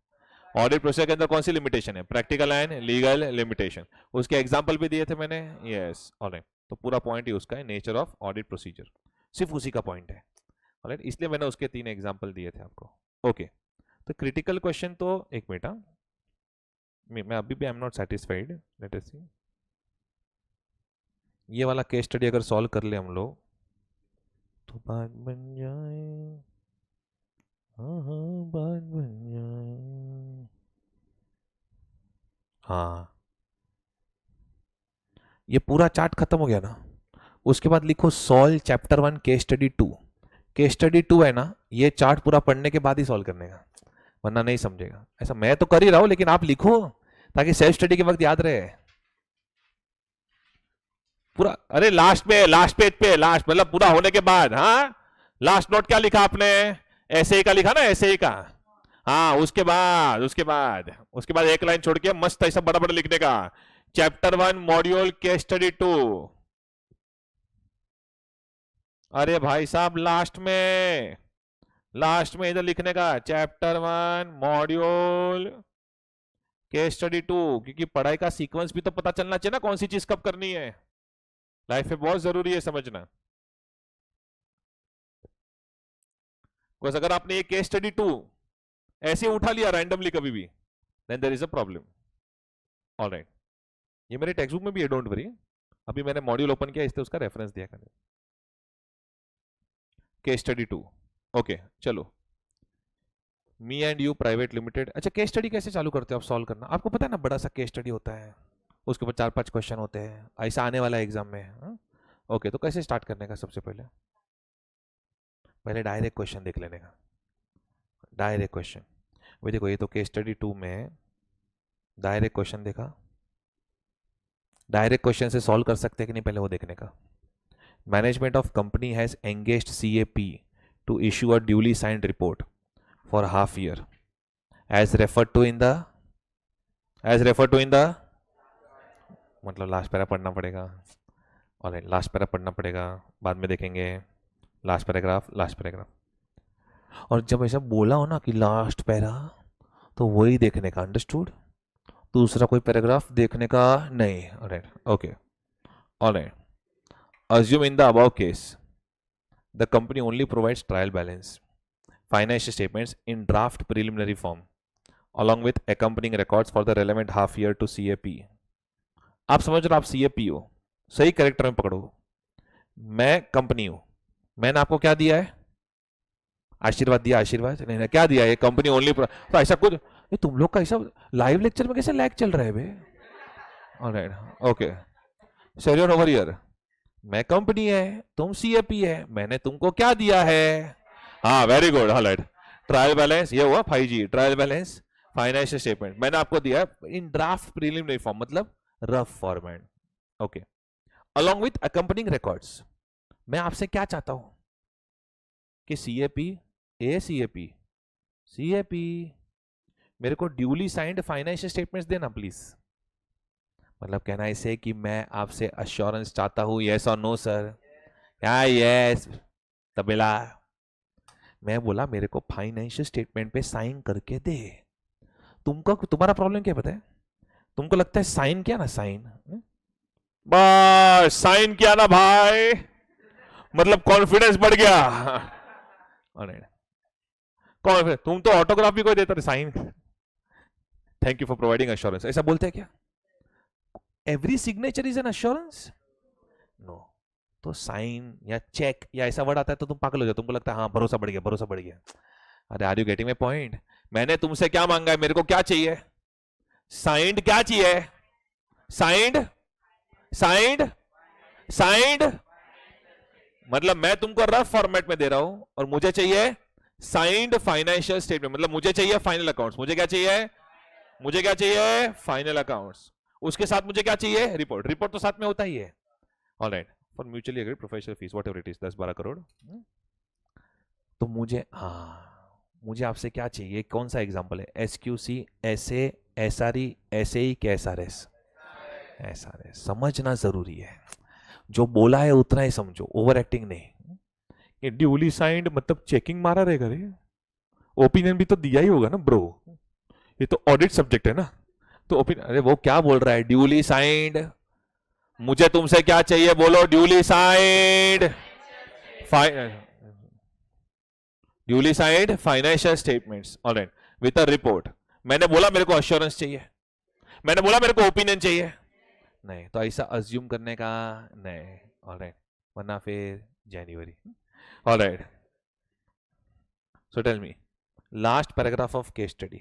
ऑडिट प्रोसीजर के अंदर कौन सी लिमिटेशन है? Practical and legal limitation. उसके एग्जांपल भी दिए थे मैंने. यस. ऑलराइट. तो पूरा पॉइंट ही उसका है, नेचर ऑफ ऑडिट प्रोसीजर, सिर्फ उसी का पॉइंट है. ऑलराइट, इसलिए मैंने उसके 3 एग्जांपल दिए थे आपको. ओके. तो क्रिटिकल क्वेश्चन तो एक मिनट, मैं अभी भी I am not satisfied. Let us see. ये वाला केस स्टडी अगर सॉल्व कर ले हम लोग तो बात बन जाए. हाँ, बात बन जाए. हाँ, ये पूरा चार्ट खत्म हो गया ना. उसके बाद लिखो solve chapter 1 case study 2. Case study 2 है ना, ये चार्ट पूरा पढ़ने के बाद ही सॉल्व करने का, वरना नहीं समझेगा. ऐसा मैं तो कर ही रहा हूं, लेकिन आप लिखो ताकि सेल्फ स्टडी के वक्त याद रहे पूरा. अरे लास्ट पेज पे, लास्ट मतलब पूरा होने के बाद. हाँ, लास्ट नोट क्या लिखा आपने? ऐसे ही का लिखा ना, ऐसे ही का. हाँ, उसके बाद एक लाइन छोड़ के मस्त ऐसा बड़ा बड़ा लिखने का. Chapter 1 module case study 2. अरे भाई साहब, लास्ट में इधर लिखने का चैप्टर 1 मॉड्यूल केस स्टडी 2, क्योंकि पढ़ाई का सीक्वेंस भी तो पता चलना चाहिए ना, कौन सी चीज कब करनी है. लाइफ में बहुत जरूरी है समझना. अगर आपने ये केस स्टडी 2 ऐसे उठा लिया रैंडमली कभी भी, then there is a problem. Alright. ये मेरे टेक्स्ट बुक में भी है, डोंट वरी. अभी मैंने मॉड्यूल ओपन किया, इसलिए उसका रेफरेंस दिया करें. Case study 2. ओके, चलो. Me and you private limited. अच्छा, केस स्टडी कैसे चालू करते हो आप सॉल्व करना? आपको पता है ना, बड़ा सा केस स्टडी होता है, उसके ऊपर 4-5 क्वेश्चन होते हैं, ऐसा आने वाला है एग्जाम में. ओके, तो कैसे स्टार्ट करने का? सबसे पहले डायरेक्ट क्वेश्चन देख लेने का. डायरेक्ट क्वेश्चन, वही देखो, ये तो केस स्टडी 2 में डायरेक्ट क्वेश्चन देखा. डायरेक्ट क्वेश्चन से सॉल्व कर सकते हैं कि नहीं, पहले वो देखने का. Management of company has engaged CAP to issue a duly signed report for half year as referred to in the मतलब लास्ट पैरा पढ़ना पड़ेगा. और लास्ट पैरा पढ़ना पड़ेगा, बाद में देखेंगे. Last paragraph. और जब ऐसा बोला हो ना कि लास्ट पैरा, तो वही देखने का. अंडरस्टूड? दूसरा कोई पैराग्राफ देखने का नहीं. Alright. Okay. Alright. Assume in the above case, the company only provides trial balance, financial statements in draft preliminary form, along with accompanying records for the relevant half year to CAP. आप समझ रहे हो, आप CAP हो, सही character में पकड़ो. मैं कंपनी हूं, मैंने आपको क्या दिया है? आशीर्वाद दिया. आशीर्वाद नहीं, क्या दिया? ये कंपनी ओनली. तो ऐसा कुछ, ये तुम लोग का ऐसा लाइव लेक्चर में कैसे लैग चल रहा है बे? Alright. Okay. Sir over here, मैं कंपनी है, तुम CAP है, मैंने तुमको क्या दिया है? हाँ, very good. Alright. Trial balance, ये हुआ 5G. Trial balance, financial statement मैंने आपको दिया इन ड्राफ्ट प्रीलिमिनरी फॉर्म, मतलब rough format. Okay. Along with accompanying records. मैं आपसे क्या चाहता हूं कि CAP मेरे को ड्यूली साइंड फाइनेंशियल स्टेटमेंट्स देना प्लीज. मतलब कहना इसे कि मैं आपसे अश्योरेंस चाहता हूं. यस और नो सर? क्या यस तबेला? मैं बोला मेरे को फाइनेंशियल स्टेटमेंट पे साइन करके दे. तुम्हारा प्रॉब्लम क्या पता है? तुमको लगता है साइन किया ना, साइन बस साइन किया ना भाई, मतलब कॉन्फिडेंस बढ़ गया. कॉन्फिडेंस. तुम तो ऑटोग्राफ भी कोई देता है, sign thank you for providing assurance, ऐसा बोलते हैं क्या? Every signature is an assurance? No. तो साइन या चेक या ऐसा वर्ड आता है तो तुम पागल हो जाओ, तुमको लगता है हाँ भरोसा बढ़ गया, भरोसा बढ़ गया। अरे are you getting my point? मैंने तुमसे क्या मांगा है, मेरे को क्या चाहिए? साइंड क्या चाहिए? Signed, signed, signed. मतलब मैं तुमको रफ फॉर्मेट में दे रहा हूं और मुझे चाहिए साइंड फाइनेंशियल स्टेटमेंट, मतलब मुझे चाहिए फाइनल अकाउंट्स। मुझे क्या चाहिए? मुझे क्या चाहिए? Final accounts. उसके साथ मुझे क्या चाहिए? रिपोर्ट। रिपोर्ट तो साथ में होता ही है। Alright, for mutually agreed professional fees whatever it is, 10-12 crore. तो मुझे, हाँ, मुझे आपसे क्या चाहिए? कौन सा एग्जांपल है? एसक्यूसी, एसए, एसआरई, एसएई के एसआरएस? एसआरएस समझना जरूरी है। जो बोला है उतना ही समझो, ओवर एक्टिंग नहीं। ये ड्यूली साइंड मतलब चेकिंग मारा रहेगा रे, ओपिनियन भी तो दिया ही होगा ना ब्रो, ये तो ऑडिट सब्जेक्ट है ना। तो ओपिनियन, अरे वो क्या बोल रहा है? Duly signed. मुझे तुमसे क्या चाहिए? बोलो। Duly signed, duly signed financial statements, alright, with a report. मैंने बोला मेरे को अश्योरेंस चाहिए, मैंने बोला मेरे को ओपिनियन चाहिए? नहीं। तो ऐसा अज्यूम करने का नहीं, ऑलराइट, वरना फिर जनवरी। Alright, so tell me, last paragraph of case study,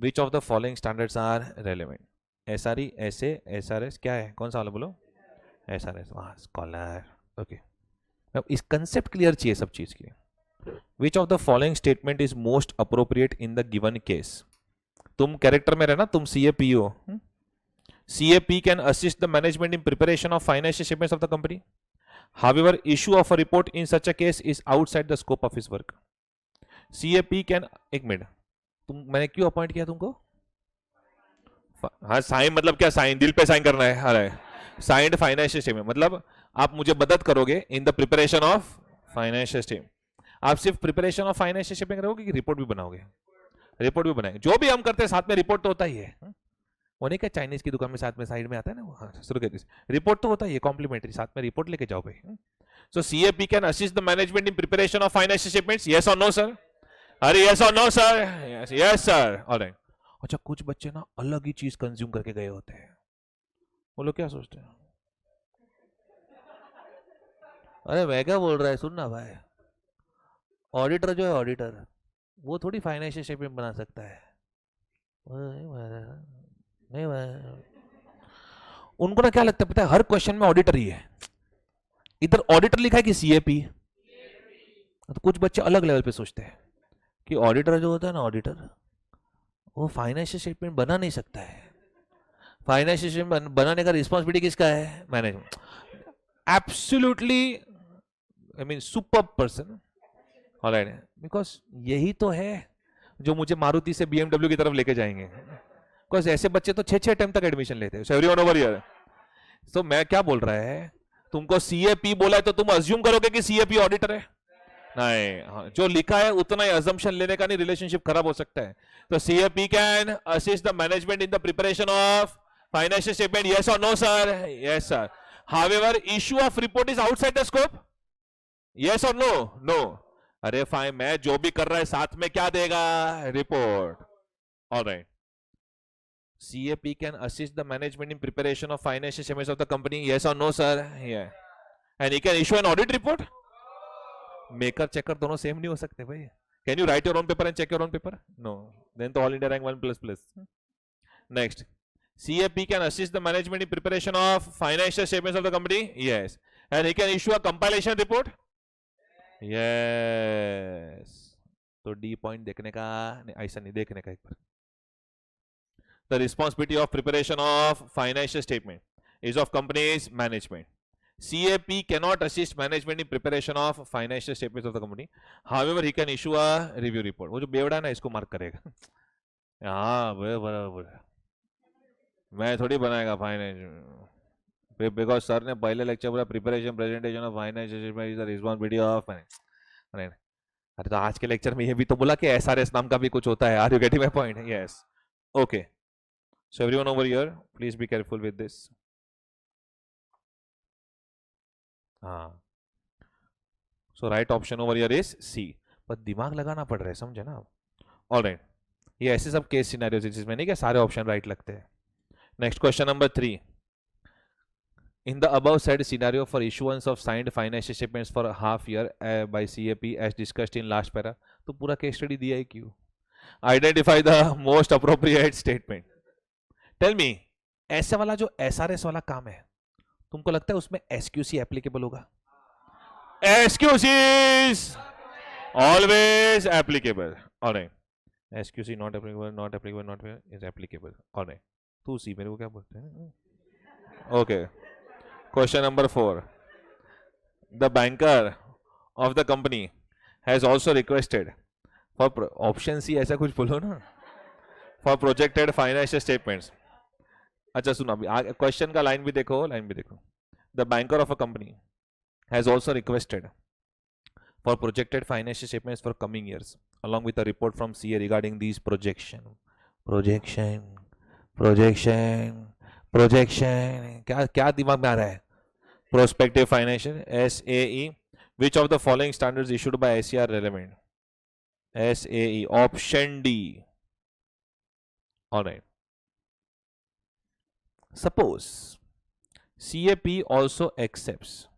which of the following standards are relevant? SRE, SA, SRS, क्या है? कौन सा वाला बोलो? एसआरएस। वाह स्कॉलर, ओके। अब इस कंसेप्ट क्लियर चाहिए सब चीज की। विच of the following statement is most appropriate in the given case? तुम कैरेक्टर में रहना, तुम CAP हो। CAP can assist the management in preparation of financial statements of the company. However, issue of a report in such a case is outside the scope of his work. CAP can, एक minute, तुम, मैंने क्यों appoint किया तुमको? हाँ, sign मतलब क्या? Sign दिल पे साइन करना है? अरे साइंड फाइनेंशियल स्टेटमेंट मतलब आप मुझे मदद करोगे इन the preparation of financial statement. आप सिर्फ प्रिपरेशन ऑफ फाइनेंशियल स्टेटमेंट करोगे कि रिपोर्ट भी बनाओगे? रिपोर्ट भी बनाएंगे। जो भी हम करते हैं साथ में रिपोर्ट तो होता ही है। वो नहीं क्या चाइनीज की दुकान में साथ में साइड में आता है ना वो, हाँ, शुरू कर रिपोर्ट तो होता है, कॉम्प्लीमेंट्री, साथ में रिपोर्ट लेके जाओ भाई। So CAP can assist the management in preparation of financial statements, yes और नो सर? अरे यस और no sir? Yes, yes sir, alright. अच्छा, कुछ बच्चे ना अलग ही चीज कंज्यूम करके गए होते हैं, वो लोग क्या सोचते हैं? अरे मैं क्या बोल रहा है, सुन ना भाई, ऑडिटर जो है ऑडिटर, वो थोड़ी फाइनेंशियल स्टेटमेंट बना सकता है। नहीं, उनको ना क्या लगता है पता है, हर क्वेश्चन में ऑडिटर ही है। इधर ऑडिटर लिखा है कि CAP, तो कुछ बच्चे अलग लेवल पे सोचते हैं कि ऑडिटर जो होता है ना, ऑडिटर, वो फाइनेंशियल स्टेटमेंट बना नहीं सकता है। फाइनेंशियल स्टेटमेंट बनाने का रिस्पॉन्सिबिलिटी किसका है? Management. Absolutely, I mean super person, alright, because यही तो है जो मुझे मारुति से BMW की तरफ लेके जाएंगे। बिकॉज ऐसे बच्चे तो 6-6 टाइम तक एडमिशन लेते हैं। Everyone over here. तो मैं क्या बोल रहा है, तुमको CAP बोला है तो तुम अज्यूम करोगे कि CAP ऑडिटर है? नहीं, हाँ, जो लिखा है उतना ही अजम्पशन लेने का नहीं, रिलेशनशिप खराब हो सकता है। तो CAP can assist the management in the preparation of financial statement, yes और no sir? Yes sir. However, issue of report is outside the scope, yes और नो? नो। अरे फाइन, मैं जो भी कर रहा है साथ में क्या देगा? Report. Alright, CAP can assist the management in preparation of financial statements of the company, yes or no sir? Yeah. And he can issue an audit report? Maker checker दोनों सेम नहीं हो सकते भाई। Can you write your own paper and check your own paper? No, then तो all India rank 1++। Next, CAP can assist the management in preparation of financial statements of the company, yes, and he can issue a compilation report, yes। तो D point देखने का नहीं, ऐसा नहीं देखने का, एक बार। The responsibility of preparation of financial statement is of company's management. CAP cannot assist management in preparation of financial statements of the company. However, he can issue a review report. वो जो बेवड़ा है ना, इसको मार्क करेगा। हाँ बराबर, मैं थोड़ी बनाएगा फाइनेंस, बिकॉज सर ने पहले लेक्चर पूरा preparation presentation of financial statement is the responsibility of finance. अरे तो आज के लेक्चर में ये भी तो बोला कि SRS नाम का भी कुछ होता है। Are you getting my point? Yes, okay. So everyone over here, please be careful with this. So right option over here is C. पर दिमाग लगाना पड़ रहा है, समझे ना? ऑलराइट, ये ऐसे सब केस सिनेरियोज जिसमें नहीं क्या सारे ऑप्शन राइट लगते हैं। Next question number 3, In the above said scenario for issuance of signed financial statements for a half year by CAP as discussed in last para, तो पूरा केस स्टडी दिया है क्यों? Identify the most appropriate statement. Tell me, ऐसे वाला जो SRS वाला काम है, तुमको लगता है उसमें SQC एप्लीकेबल होगा? SQC is always applicable. Alright. SQC not applicable, not applicable, not applicable, is applicable. Alright. तू सी मेरे को क्या बोलते हैं? Okay. Question number 4. The banker of the company has also requested for option C, ऐसा कुछ बोलो ना, for projected financial statements. अच्छा सुनो अभी क्वेश्चन का लाइन भी देखो, लाइन भी देखो. The banker of a company has also requested for projected financial statements for coming years along with a report from CA regarding these projection. क्या क्या दिमाग में आ रहा है? Prospective financial, SAE. Which of the following standards issued by SER relevant? SAE, option D. Alright. Suppose CAP also accepts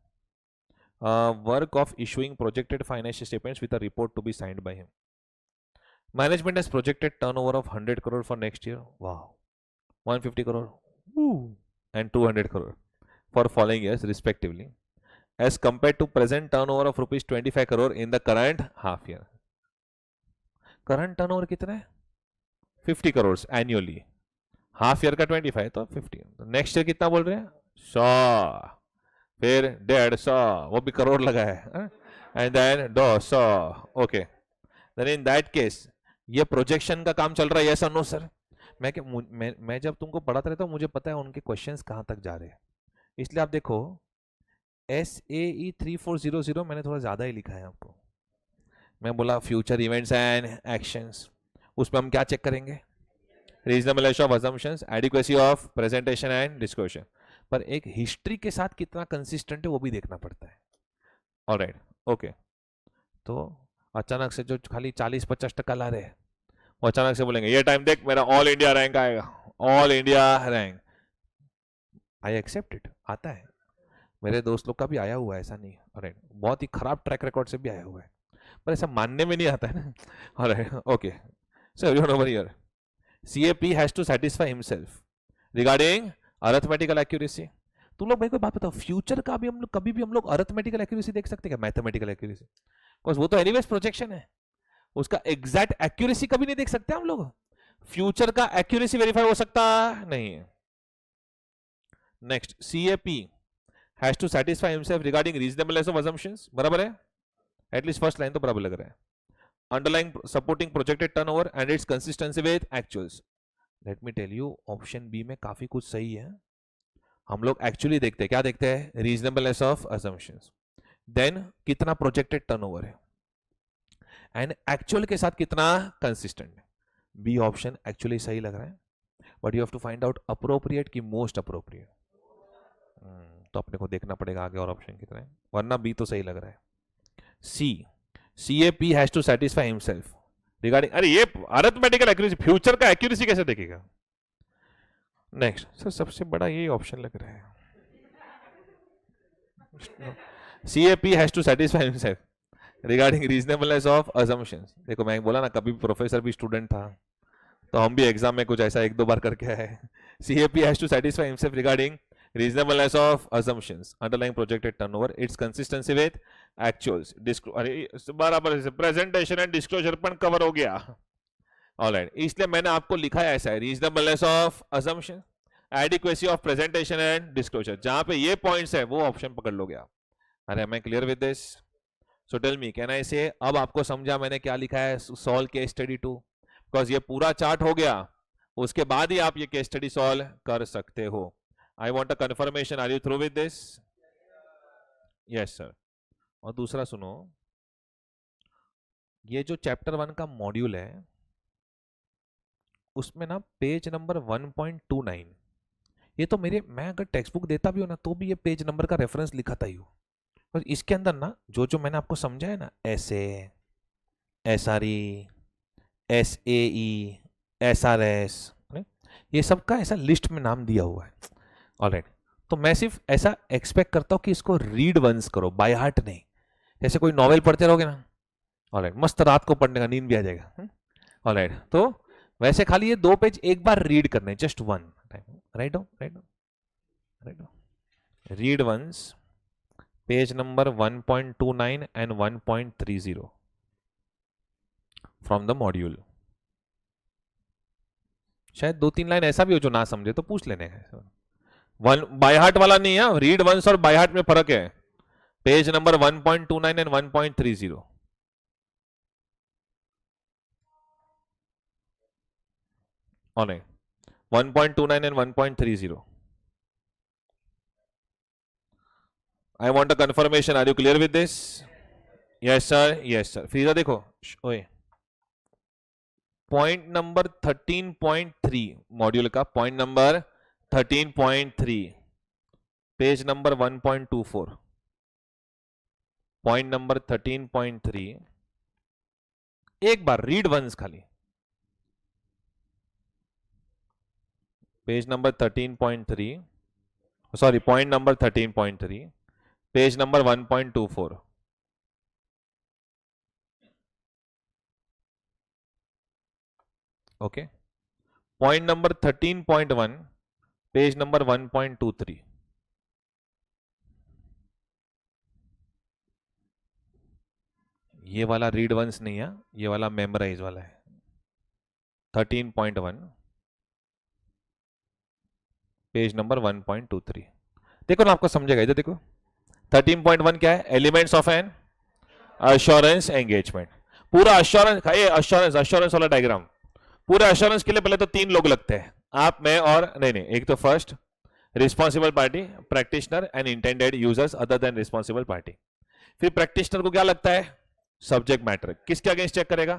work of issuing projected financial statements with a report to be signed by him. Management has projected turnover of 100 crore for next year. Wow. 150 crore. Woo. And 200 crore for following years respectively, as compared to present turnover of rupees 25 crore in the current half year. Current turnover कितना है? 50 crores annually. Half year का 25 तो 50. Next year कितना बोल रहे हैं? 100. फिर 150, वो भी करोड़ लगा है. And then 200. Okay, then in that case ये प्रोजेक्शन का काम चल रहा है. यस और नो सर? मैं जब तुमको पढ़ाता रहता हूँ मुझे पता है उनके क्वेश्चंस कहाँ तक जा रहे हैं. इसलिए आप देखो SAE 3400 मैंने थोड़ा ज़्यादा ही लिखा है आपको. मैं बोला फ्यूचर इवेंट्स एंड एक्शंस, उसमें हम क्या चेक करेंगे? Reasonableness of assumptions, adequacy of presentation and disclosure. पर एक हिस्ट्री के साथ कितना कंसिस्टेंट है वो भी देखना पड़ता है. Alright, okay. तो अचानक से जो खाली 40-50% ला रहे हैं वो अचानक से बोलेंगे ये टाइम देख मेरा ऑल इंडिया रैंक आएगा, all India rank. I accept it, आता है. मेरे दोस्त लोग का भी आया हुआ है, ऐसा नहीं. ऑलराइट, बहुत ही खराब ट्रैक रिकॉर्ड से भी आया हुआ है, पर ऐसा मानने में नहीं आता है ना. Alright, okay. So everyone over here, CAP has to satisfy himself regarding arithmetical accuracy. तुम लोग मेरे को बात बताओ, फ्यूचर का भी हम लोग कभी भी हम लोग अरिथमेटिकल एक्यूरेसी देख सकते हैं क्या? मैथमेटिकल एक्यूरेसी, बिकॉज वो तो एनीवेज प्रोजेक्शन है, उसका एग्जैक्ट एक्यूरेसी कभी नहीं देख सकते हम लोग. फ्यूचर का एक्यूरेसी वेरीफाई हो सकता नहीं है. Next, CAP has to satisfy himself regarding reasonableness of assumptions. बराबर है? एटलीस्ट फर्स्ट लाइन तो बराबर लग रहा है. Underlying supporting projected turnover and its consistency with actuals. Let me tell you, option B में काफी कुछ सही है. हम लोग एक्चुअली देखते हैं, क्या देखते हैं? Reasonableness of assumptions. देन कितना प्रोजेक्टेड टर्नओवर है एंड एक्चुअल के साथ कितना कंसिस्टेंट है. बी ऑप्शन एक्चुअली सही लग रहा है, but you have to find out appropriate की मोस्ट अप्रोप्रिएट. तो अपने को देखना पड़ेगा आगे और ऑप्शन कितना है, वरना बी तो सही लग रहा है. सी, CAP has to satisfy himself regarding, अरे ये अरिथमेटिकल एक्यूरेसी, फ्यूचर का एक्यूरेसी कैसे देखेगा? नेक्स्ट सर, सबसे बड़ा यही ऑप्शन लग रहा है. CAP has to satisfy himself regarding reasonableness of assumptions. देखो मैं बोला ना, कभी प्रोफेसर भी स्टूडेंट था, तो हम भी एग्जाम में कुछ ऐसा 1-2 बार करके आए. CAP has to satisfy himself regarding reasonableness of assumptions, underlying projected turnover, its consistency with actuals, बराबर से प्रेजेंटेशन एंड डिस्क्लोजर पर कवर हो गया. ऑलराइट, इसलिए मैंने आपको लिखा है ऐसा है, reasonableness of assumption, adequacy of presentation and disclosure. जहां पे ये पॉइंट्स है वो ऑप्शन पकड़ लोगे आप. अरे am I clear with this? So tell me, can I say अब आपको समझा मैंने क्या लिखा है? सॉल्व केस स्टडी 2, बिकॉज ये पूरा चार्ट हो गया, उसके बाद ही आप ये केस स्टडी सॉल्व कर सकते हो. I want a confirmation. Are you through with this? Yes sir. और दूसरा सुनो, ये जो चैप्टर 1 का मॉड्यूल है उसमें ना पेज नंबर 1.29, ये तो मेरे, मैं अगर टेक्स्ट बुक देता भी हो ना तो भी ये पेज नंबर का रेफरेंस लिखाता ही हूँ. और इसके अंदर ना जो जो मैंने आपको समझा है ना, ऐसे SRE, SAE, SRS, ये सबका ऐसा लिस्ट में नाम दिया हुआ है. ऑलराइट, तो मैं सिर्फ ऐसा एक्सपेक्ट करता हूं कि इसको रीड वंस करो, बाय हार्ट नहीं। जैसे कोई नॉवेल पढ़ते रहोगे ना, ऑलराइट, मस्त रात को पढ़ने का, नींद भी आ जाएगा। ऑलराइट, तो वैसे खाली ये 2 पेज एक बार रीड करने, just one time, write down, write down, write down, read once page number 1.29 and 1.30 from the module. शायद 2-3 लाइन ऐसा भी हो जो ना समझे तो पूछ लेने का। वन बाय हार्ट वाला नहीं है, रीड वंस और बाय हार्ट में फर्क है। Page number 1.29 and 1.30, on 1.29 and 1.30. I want a confirmation. Are you clear with this? Yes sir, yes sir. फिर देखो, ओए पॉइंट नंबर 13.3 मॉड्यूल का, point number 13.3 page number 1.24, point number 13.3 एक बार रीड वंस खाली, page number 13.3, sorry point number 13.3 page number 1.24, okay, point number 13.1 page number 1.23, ये वाला read once नहीं है, ये वाला मेमोराइज वाला है। 13.1 पेज नंबर 1.23, देखो ना आपको समझेगा। इधर देखो 13.1 क्या है, elements of an assurance engagement. पूरा अश्योरेंस, ये अश्योरेंस वाला डायग्राम, पूरे अश्योरेंस के लिए पहले तो 3 लोग लगते हैं, आप, मैं और नहीं, एक तो first responsible party, practitioner and intended users other than responsible party. फिर प्रैक्टिशनर को क्या लगता है, सब्जेक्ट मैटर। किसके अगेंस्ट चेक करेगा,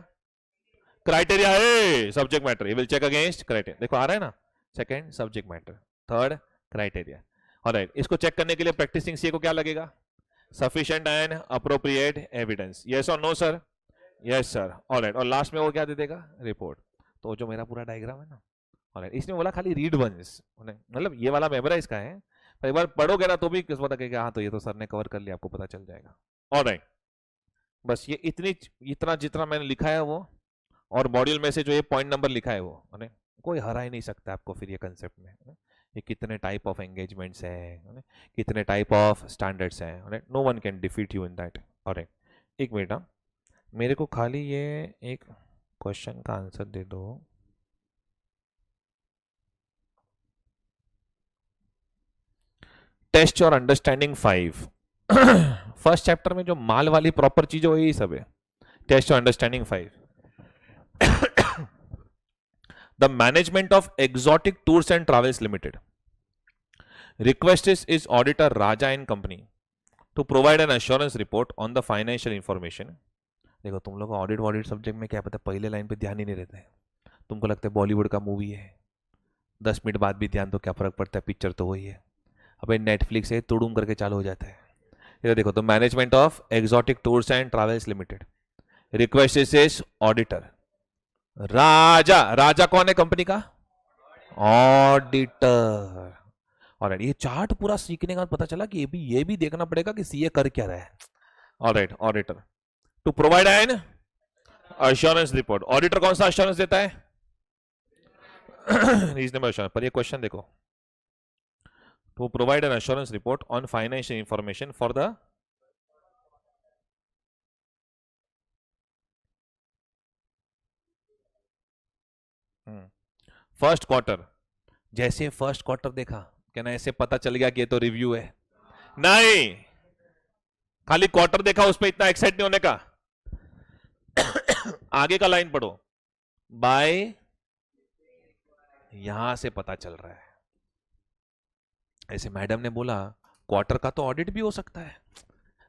क्राइटेरिया है subject matter, will check against criteria. देखो आ रहा है ना, second subject matter, third criteria. Alright, इसको चेक करने के लिए प्रैक्टिसिंग सीए को क्या लगेगा, sufficient and appropriate evidence. Yes और no sir, yes sir. Alright, और लास्ट में वो क्या दे देगा, रिपोर्ट। तो जो मेरा पूरा डायग्राम है ना, ऑलराइट, इसमें बोला खाली रीड वंस, मतलब ये वाला मेमोराइज का है, पर एक बार पढ़ोगे ना तो भी किस पता कि हाँ तो ये तो सर ने कवर कर लिया, आपको पता चल जाएगा। ऑलराइट, बस ये इतना जितना मैंने लिखा है वो, और मॉड्यूल में से जो ये पॉइंट नंबर लिखा है वो, कोई हरा ही नहीं सकता आपको फिर ये कंसेप्ट में। ये कितने टाइप ऑफ एंगेजमेंट्स हैं, कितने टाइप ऑफ स्टैंडर्ड्स हैं, no one can defeat you in that. Alright, एक मिनट, मेरे को खाली ये एक क्वेश्चन का आंसर दे दो। टेस्ट और अंडरस्टैंडिंग 5 फर्स्ट चैप्टर में जो माल वाली प्रॉपर चीज है यही सब है। टेस्ट और understanding 5, the management of exotic tours and travels limited request is auditor Raja and company to provide an assurance report on the financial information। देखो तुम लोग ऑडिट सब्जेक्ट में क्या पता, पहले लाइन पे ध्यान ही नहीं रहता है, तुमको लगता है बॉलीवुड का मूवी है, 10 मिनट बाद भी ध्यान तो क्या फर्क पड़ता है, पिक्चर तो वही है। अबे नेटफ्लिक्स है, तुड़ूम करके चालू हो जाता है। इधर देखो, तो management of exotic tours and travels limited, request is auditor Raja. Raja कौन है कंपनी का, ऑडिटर। ऑलराइट, ये चार्ट पूरा सीखने का पता चला कि ये भी देखना पड़ेगा कि सीए कर क्या रहा है। Alright, auditor to provide an assurance report. Auditor कौन सा अश्योरेंस देता है, रीजनेबल अश्योरेंस। पर ये क्वेश्चन देखो, to provide an assurance report on financial information for the first quarter. जैसे फर्स्ट क्वार्टर देखा क्या ना, ऐसे पता चल गया कि ये तो रिव्यू है, नहीं खाली क्वार्टर देखा उस पर इतना एक्साइट नहीं होने का। आगे का लाइन पढ़ो, बाय, यहां से पता चल रहा है। ऐसे मैडम ने बोला क्वार्टर का तो ऑडिट भी हो सकता है,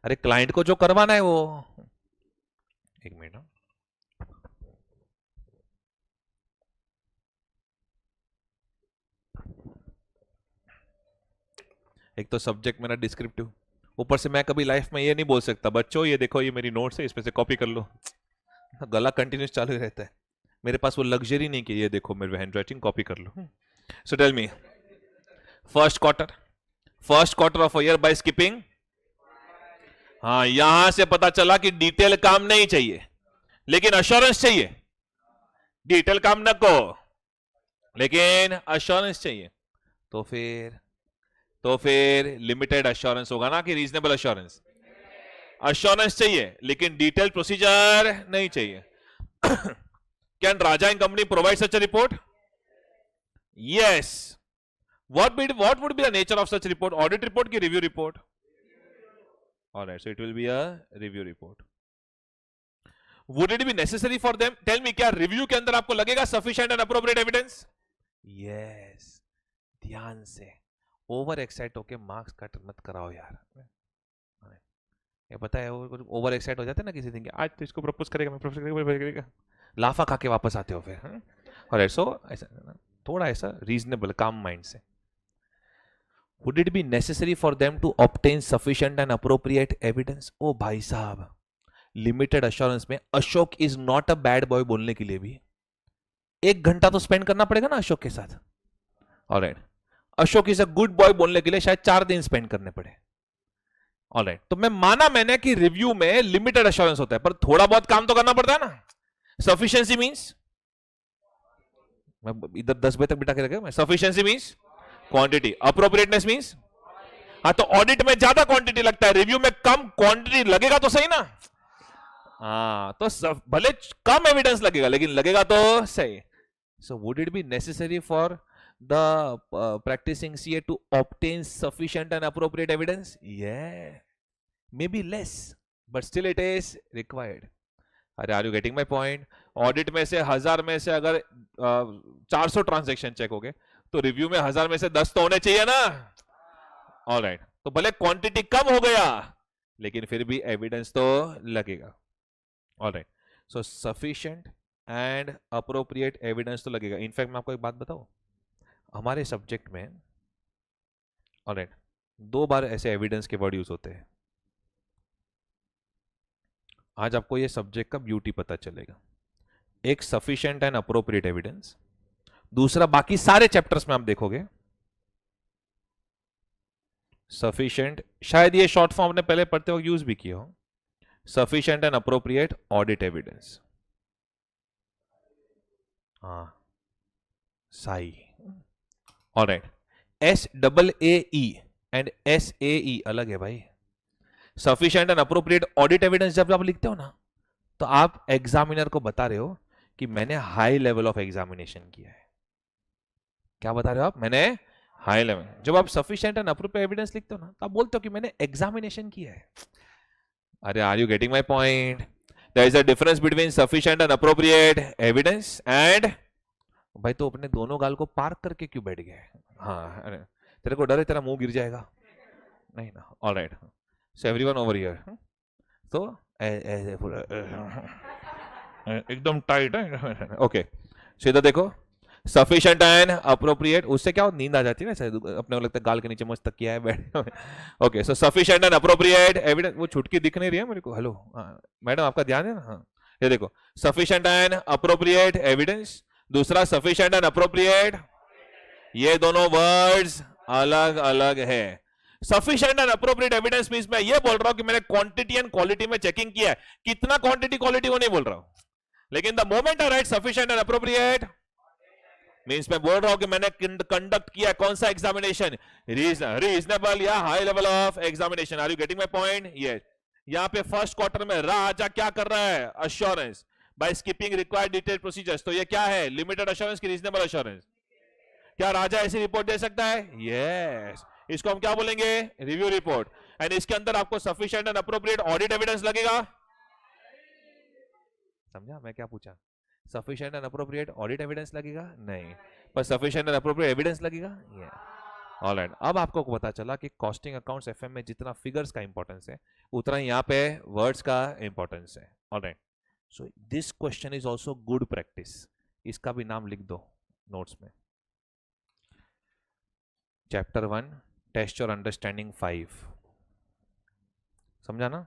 अरे क्लाइंट को जो करवाना है वो। एक मिनट, एक तो सब्जेक्ट मेरा डिस्क्रिप्टिव, ऊपर से मैं कभी लाइफ में ये नहीं बोल सकता बच्चों ये देखो ये मेरी नोट्स है इसमें से कॉपी कर लो, गला कंटिन्यूस चालू ही रहता है। मेरे पास वो लग्जरी नहीं कि ये देखो मेरे हैंड राइटिंग कॉपी कर लो। So tell me, first quarter first quarter of year by skipping. हाँ, यहां से पता चला कि डिटेल काम नहीं चाहिए लेकिन अश्योरेंस चाहिए। डिटेल काम न को लेकिन अश्योरेंस चाहिए। तो फिर लिमिटेड अश्योरेंस होगा ना कि रीजनेबल अश्योरेंस? अश्योरेंस चाहिए लेकिन डिटेल प्रोसीजर नहीं चाहिए। Can Raja and company provide such a report? Yes. what would be the nature of such report? Audit report ki review report? All right, so it will be a review report. Would it be necessary for them? Tell me, क्या review के अंदर आपको लगेगा sufficient and appropriate evidence? Yes. ध्यान से over excite होके marks cut मत कराओ यार। ये पता है ओवर एक्साइट हो जाते हैं ना किसी दिन के, आज तो इसको प्रपोज करेगा, मैं प्रपोज करेगा, लाफा खा के वापस आते हो फिर। और ऐसा ऐसा थोड़ा ऐसा रीजनेबल काम माइंड से। Would it be necessary for them to obtain sufficient and appropriate evidence? ओ भाई साहब, लिमिटेड अश्योरेंस में Ashok is not a bad boy बोलने के लिए भी 1 घंटा तो स्पेंड करना पड़ेगा ना अशोक के साथ। Alright, Ashok is a good boy बोलने के लिए शायद 4 दिन स्पेंड करने पड़े। ऑलराइट, तो मैं माना मैंने कि रिव्यू में लिमिटेड अश्योरेंस होता है पर थोड़ा बहुत काम तो करना पड़ता है ना। सफिशिएंसी मींस, मैं इधर 10 बजे तक बिठा के रखे, sufficiency means quantity, appropriateness means, हाँ तो ऑडिट में ज्यादा क्वांटिटी लगता है, रिव्यू में कम क्वांटिटी लगेगा तो सही ना। हाँ, तो भले कम एविडेंस लगेगा लेकिन लगेगा तो सही। So would it be necessary for the practicing CA to obtain sufficient and appropriate evidence? Yeah, maybe less, but still it is required. अरे, are you getting my point? Audit में से 1000 में से अगर 400 ट्रांजेक्शन चेक हो गए तो review में 1000 में से 10 तो होने चाहिए ना। ऑलराइट, तो भले क्वांटिटी कम हो गया लेकिन फिर भी एविडेंस तो लगेगा। Alright, so sufficient and appropriate evidence तो लगेगा। इनफैक्ट मैं आपको एक बात बताऊं, हमारे सब्जेक्ट में ऑलराइट 2 बार ऐसे एविडेंस के वर्ड यूज होते हैं। आज आपको ये सब्जेक्ट का ब्यूटी पता चलेगा। एक सफिशिएंट एंड अप्रोप्रिएट एविडेंस, दूसरा बाकी सारे चैप्टर्स में आप देखोगे सफिशिएंट, शायद ये शॉर्ट फॉर्म ने पहले पढ़ते वक्त यूज भी किया हो, sufficient and appropriate audit evidence. हाँ, साई। ऑलराइट, SAAE एंड SAE अलग है भाई। Sufficient and appropriate audit evidence जब आप लिखते हो ना तो आप एग्जामिनर को बता रहे हो कि मैंने हाई लेवल ऑफ एग्जामिनेशन किया है। क्या बता रहे हो आप? मैंने हाई लेवल। जब आप सफिशिएंट एंड अप्रोप्रिएट एविडेंस लिखते हो ना तो आप बोलते हो कि मैंने एग्जामिनेशन किया है। अरे, are you getting my point? There is a difference between sufficient and appropriate evidence and. भाई तो अपने दोनों गाल को पार्क करके क्यों बैठ गए? हाँ, अरे तेरे को डर है तेरा मुंह गिर जाएगा? नहीं ना। Alright, so everyone over here, तो एकदम टाइट है। ओके, सीधा देखो, सफिशिएंट एंड अप्रोप्रिएट, उससे क्या हो, नींद आ जाती है ना, अपने को लगता है गाल के नीचे मस्त तकिया है बैठे। Okay, so sufficient and appropriate evidence, वो छुटकी दिख नहीं रही है मेरे को। हेलो मैडम, आपका ध्यान है ना? हाँ, ये देखो, सफिशिएंट एंड अप्रोप्रिएट एविडेंस, दूसरा सफिशिएंट एंड अप्रोप्रिएट, ये दोनों वर्ड्स अलग अलग है। Sufficient and appropriate evidence means मैं ये बोल रहा हूं कि मैंने क्वांटिटी एंड क्वालिटी में चेकिंग किया है, कितना क्वांटिटी क्वालिटी वो नहीं बोल रहा हूं। लेकिन the moment I right sufficient and appropriate means मैं बोल रहा हूं कि मैंने कंडक्ट किया कौन सा एग्जामिनेशन, रीजनेबल या high level of examination. Are you getting my point? Yes. यहां पे फर्स्ट क्वार्टर में राजा क्या कर रहा है? Assurance by skipping required detail procedures. तो ये क्या है? लिमिटेड अश्योरेंस की रीजनेबल अश्योरेंस। क्या राजा ऐसी रिपोर्ट दे सकता है? यस। इसको हम क्या बोलेंगे? Review report. एंड इसके अंदर आपको sufficient and appropriate audit evidence लगेगा। समझा मैं क्या पूछा? Sufficient and appropriate audit evidence लगेगा? नहीं, पर सफिशिएंट एंड अप्रोप्रिएट एविडेंस लगेगा। ऑलराइट, अब आपको पता चला कि कॉस्टिंग अकाउंट्स एफएम में जितना फिगर्स का इंपॉर्टेंस है उतना ही यहाँ पे वर्ड्स का इंपॉर्टेंस है। Alright, so this question is also good practice, इसका भी नाम लिख दो नोट्स में। चैप्टर 1 टेस्ट योर अंडरस्टैंडिंग 5, समझा ना?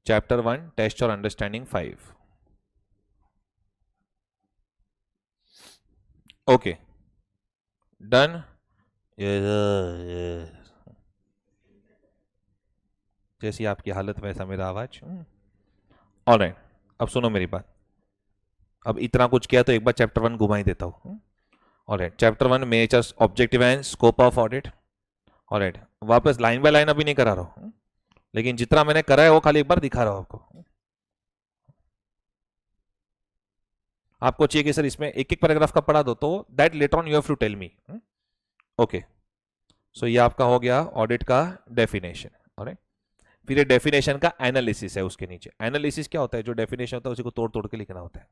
चैप्टर 1 टेस्ट और अंडरस्टैंडिंग 5। Okay done. जैसी आपकी हालत वैसा मेरा आवाज। ऑलराइट, अब सुनो मेरी बात। अब इतना कुछ किया तो एक बार चैप्टर 1 घुमा ही देता हूँ। Alright, chapter 1 measures, objective and scope of audit. Alright, वापस लाइन बाय लाइन अभी नहीं करा रहा हूँ, लेकिन जितना मैंने करा है वो खाली एक बार दिखा रहा हूँ आपको। आपको चाहिए कि सर इसमें एक एक पैराग्राफ का पढ़ा दो, तो that later on you have to tell me. Okay, so ये आपका हो गया ऑडिट का डेफिनेशन। ऑलराइट, फिर ये डेफिनेशन का एनालिसिस है उसके नीचे। एनालिसिस क्या होता है? जो डेफिनेशन होता है उसी को तोड़ तोड़ के लिखना होता है।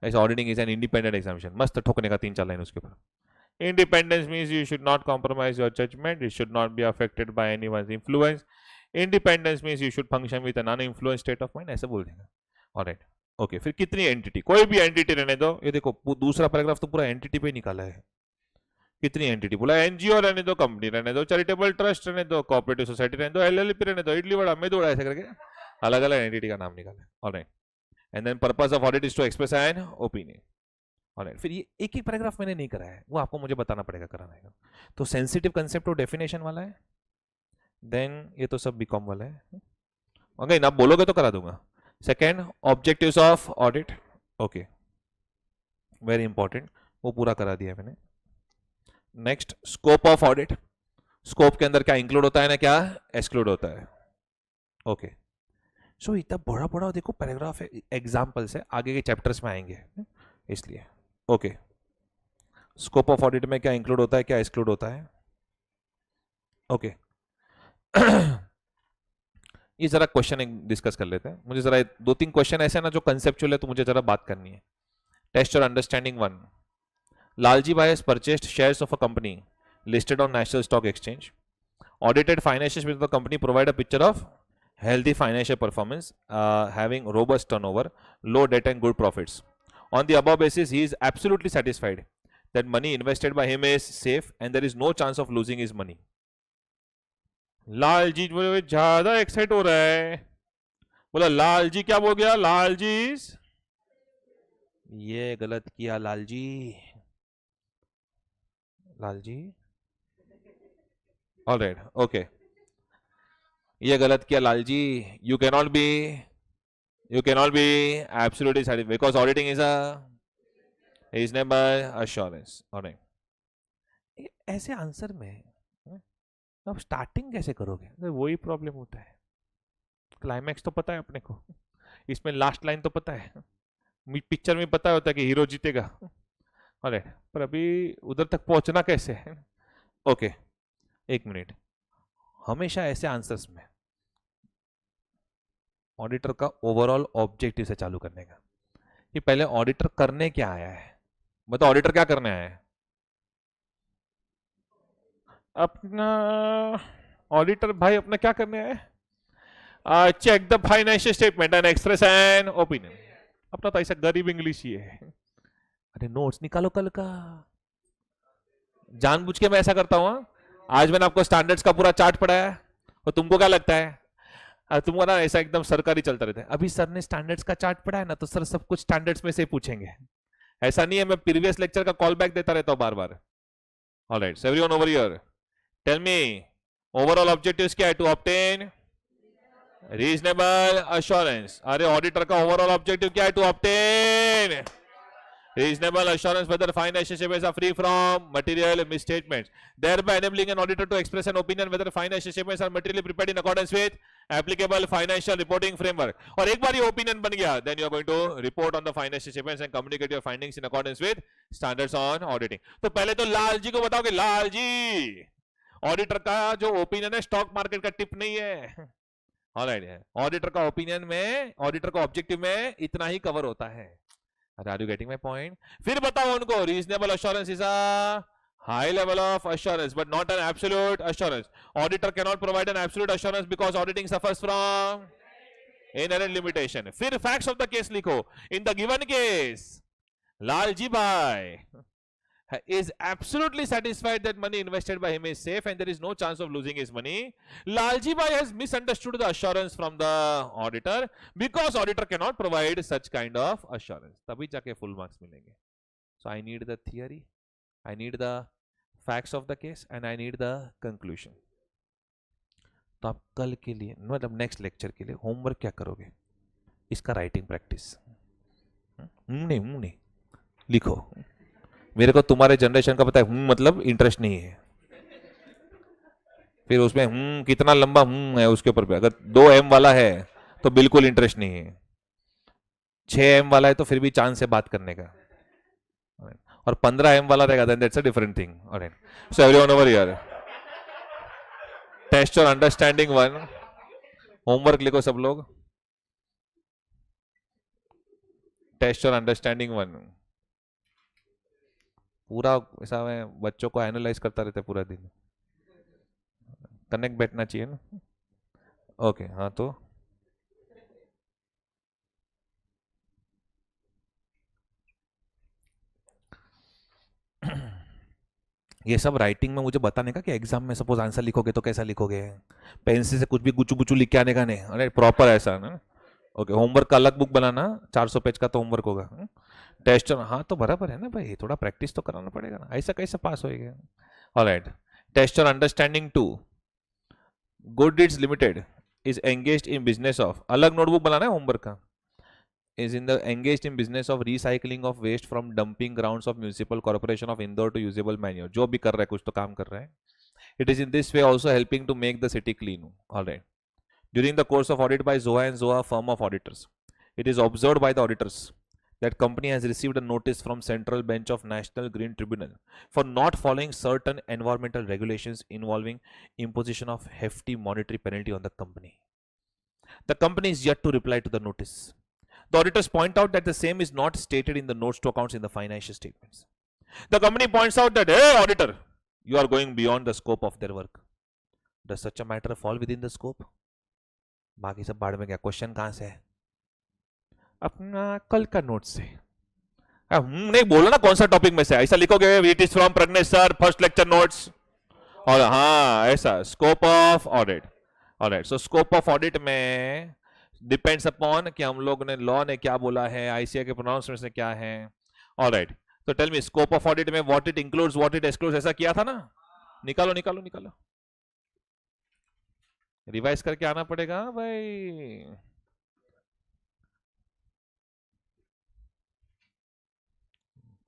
ऐसे auditing is an independent examination, मस्त ठोकने का 3-4 लाइन उसके ऊपर। Independence means you should not compromise your judgement, you should not be affected by anyone's influence. Independence means you should function with an uninfluenced state of mind, ऐसे बोल देगा। Alright, okay, फिर कितनी एंटिटी? कोई भी entity रहने दो। ये देखो दूसरा पैराग्राफ तो पूरा एंटिटी पे ही निकाला है। कितनी एंटिटी बोला? एनजीओ रहने दो, कंपनी रहने दो, चैरिटेबल ट्रस्ट रहने दो, कोऑपरेटिव सोसाइटी रहने दो, एलएलपी रहने दो, इडली वड़ा, मेदू वड़ा, ऐसे करके अलग अलग एंटिटी का नाम निकाला। Alright, and then purpose of audit is to express an opinion. Alright, फिर ये एक एक पैराग्राफ मैंने नहीं करा है, वो आपको मुझे बताना पड़ेगा, कराना है। तो सेंसिटिव कंसेप्ट और डेफिनेशन वाला है, देन ये तो सब बीकॉम वाला है। ओके, ना बोलोगे तो करा दूंगा। Second, objectives of audit. Okay, very important, वो पूरा करा दिया मैंने। Next, scope of audit. Scope के अंदर क्या इंक्लूड होता है ना, क्या एक्सक्लूड होता है। ओके, सो इतना बड़ा बड़ा देखो पैराग्राफ है, एग्जाम्पल्स है, आगे के चैप्टर्स में आएंगे इसलिए। ओके, स्कोप ऑफ ऑडिट में क्या इंक्लूड होता है, क्या एक्सक्लूड होता है। ओके ये जरा क्वेश्चन डिस्कस कर लेते हैं। मुझे जरा 2-3 क्वेश्चन ऐसे ना जो कंसेप्चुअल है, तो मुझे जरा बात करनी है। टेस्ट और understanding 1। Lalji Bhai has purchased shares of a company listed on National Stock Exchange. Audited financials with the company provide a picture of healthy financial performance, having robust turnover, low debt and good profits. On the above basis, he is absolutely satisfied that money invested by him is safe and there is no chance of losing his money. Lalji ज्यादा excite हो रहा है, बोला लालजी क्या बोल गया? लालजी ये गलत किया लालजी। लालजी ऑलराइट, ओके, ये गलत किया Lalji. You cannot be absolutely satisfied because auditing is a reasonable assurance। Alright, ऐसे आंसर में अब स्टार्टिंग कैसे करोगे? तो वही प्रॉब्लम होता है। क्लाइमैक्स तो पता है अपने को, इसमें लास्ट लाइन तो पता है, पिक्चर में पता होता है कि हीरो जीतेगा। ऑलराइट, पर अभी उधर तक पहुंचना कैसे है? ओके, एक मिनट। हमेशा ऐसे आंसर्स में ऑडिटर का ओवरऑल ऑब्जेक्टिव से चालू करने का, कि पहले ऑडिटर करने क्या आया है। मतलब ऑडिटर क्या करने आया है? अपना ऑडिटर भाई अपना क्या करने आया है? Check the financial statement and express an opinion. अपना तो ऐसा गरीब इंग्लिश ही है। अरे नोट्स निकालो कल का, जानबूझ के मैं ऐसा करता हूं। आज मैंने आपको स्टैंडर्ड्स का पूरा चार्ट पढ़ाया, और तुमको क्या लगता है तुमको ना ऐसा एकदम सरकारी चलता रहता है। अभी सर ने स्टैंडर्ड्स का चार्ट पढ़ाया ना, तो सर सब कुछ स्टैंडर्ड्स में से पूछेंगे। ऐसा नहीं है, मैं प्रीवियस लेक्चर का कॉल बैक देता रहता हूं बार बार। Alright, so everyone over here tell me overall objectives क्या है? To obtain reasonable assurance. अरे ऑडिटर का ओवरऑल ऑब्जेक्टिव क्या है? To obtain reasonable assurance whether financial statements are free from material misstatements, thereby enabling an auditor to express an opinion whether financial statements are materially prepared in accordance with applicable financial reporting framework. और एक बार ये opinion बन गया, then you are going to report on the financial statements and communicate your findings in accordance with standards on auditing. तो पहले तो लाल जी को बताओगे, लाल जी ऑडिटर का जो ओपिनियन है स्टॉक मार्केट का टिप नहीं है। ऑलराइट है, ऑडिटर का ओपिनियन में, ऑडिटर का ऑब्जेक्टिव में इतना ही कवर होता है। Are you getting my point? फिर बताओ उनको, reasonable assurance is a high level of assurance but not an absolute assurance. Auditor cannot provide an absolute assurance because auditing suffers from inherent limitation. फिर facts of the case लिखो. In the given case, Lalji Bhai is absolutely satisfied that money invested by him is safe and there is no chance of losing his money. Lalji Bhai has misunderstood the assurance from the auditor because auditor cannot provide such kind of assurance. तभी जाके full marks मिलेंगे. So I need the theory, I need the facts of the case and I need the conclusion. तो आप कल के लिए मतलब next lecture के लिए होमवर्क क्या करोगे? इसका राइटिंग प्रैक्टिस. नहीं लिखो. मेरे को तुम्हारे जनरेशन का पता है मतलब इंटरेस्ट नहीं है. फिर उसमें कितना लंबा है उसके ऊपर पे. अगर 2 M वाला है तो बिल्कुल इंटरेस्ट नहीं है. 6 M वाला है तो फिर भी चांस है बात करने का. और 15 M वाला रहेगा then that's a different thing. Alright, so everyone over here, test your understanding 1. Homework लिखो सब लोग. Test your understanding 1. पूरा ऐसा मैं बच्चों को एनालाइज करता रहता है पूरा दिन. कनेक्ट बैठना चाहिए ना. ओके हाँ, तो ये सब राइटिंग में मुझे बताने का कि एग्जाम में सपोज आंसर लिखोगे तो कैसा लिखोगे. पेंसिल से कुछ भी गुचू गुचू लिख के आने का नहीं. अरे प्रॉपर ऐसा ना. ओके, होमवर्क का अलग बुक बनाना. 400 पेज का तो होमवर्क होगा. टेस्ट हाँ तो बराबर है ना भाई, थोड़ा प्रैक्टिस तो कराना पड़ेगा ना. ऐसा कैसे पास होएगा. Alright, test your understanding 2. Good deeds limited is engaged in business of, अलग नोटबुक बनाना है होमवर्क का. is in the engaged in business of recycling of waste from dumping grounds of municipal corporation of Indore to usable manure. जो भी कर रहा है कुछ तो काम कर रहा है. It is in this way also helping to make the city clean. All right. During the course of audit by Zoha and Zoha firm of auditors, it is observed by the auditors that company has received a notice from Central Bench of National Green Tribunal for not following certain environmental regulations involving imposition of hefty monetary penalty on the company. The company is yet to reply to the notice. The auditors point out that the same is not stated in the notes to accounts in the financial statements. The company points out that, hey auditor, you are going beyond the scope of their work. Does such a matter fall within the scope? बाकी सब बाढ़ में गया. Question कहां से है? अपना कल का नोट से. नहीं बोलो ना कौन सा टॉपिक में से. ऐसा लिखोगे it is from Pradnyesh sir first lecture notes. और हाँ ऐसा scope of audit. Alright, so scope of audit में डिपेंड्स अपॉन कि हम लोग ने लॉ ने क्या बोला है, आईसीआई के प्रोनाउंसमेंट में क्या है. ऑलराइट, तो tell me scope of audit में what it includes what it excludes, ऐसा किया था ना. निकालो निकालो निकालो, रिवाइज करके आना पड़ेगा भाई.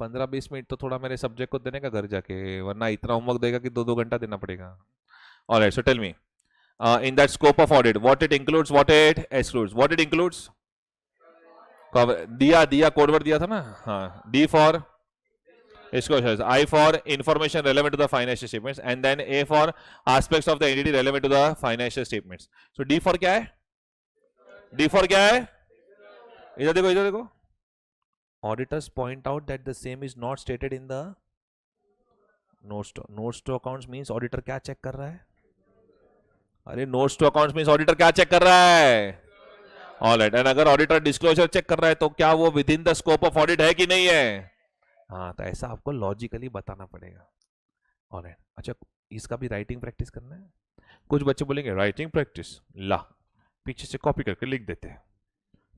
पंद्रह 20 मिनट तो थोड़ा मेरे सब्जेक्ट को देने का घर जाके, वरना इतना होमवर्क देगा कि 2-2 घंटा देना पड़ेगा. Alright, so tell me in that scope of audit what it includes, what it excludes. What it includes, दिया कोड वर्ड दिया था ना. हाँ, D for disclosures, I for information relevant to the financial statements and then A for aspects of the entity relevant to the financial statements. So D for क्या है? D for क्या है? इधर देखो इधर देखो. Auditors point out that the same is not stated in the notes to accounts means auditor क्या check कर रहा है? अरे notes to accounts means auditor क्या चेक कर रहा है. ऑलराइट, एंड अगर ऑडिटर डिस्क्लोजर चेक कर रहा है तो क्या वो within the scope of audit है कि नहीं है. हाँ, तो ऐसा आपको लॉजिकली बताना पड़ेगा. ऑलराइट, अच्छा इसका भी राइटिंग प्रैक्टिस करना है. कुछ बच्चे बोलेंगे राइटिंग प्रैक्टिस, ला पीछे से कॉपी करके लिख देते हैं.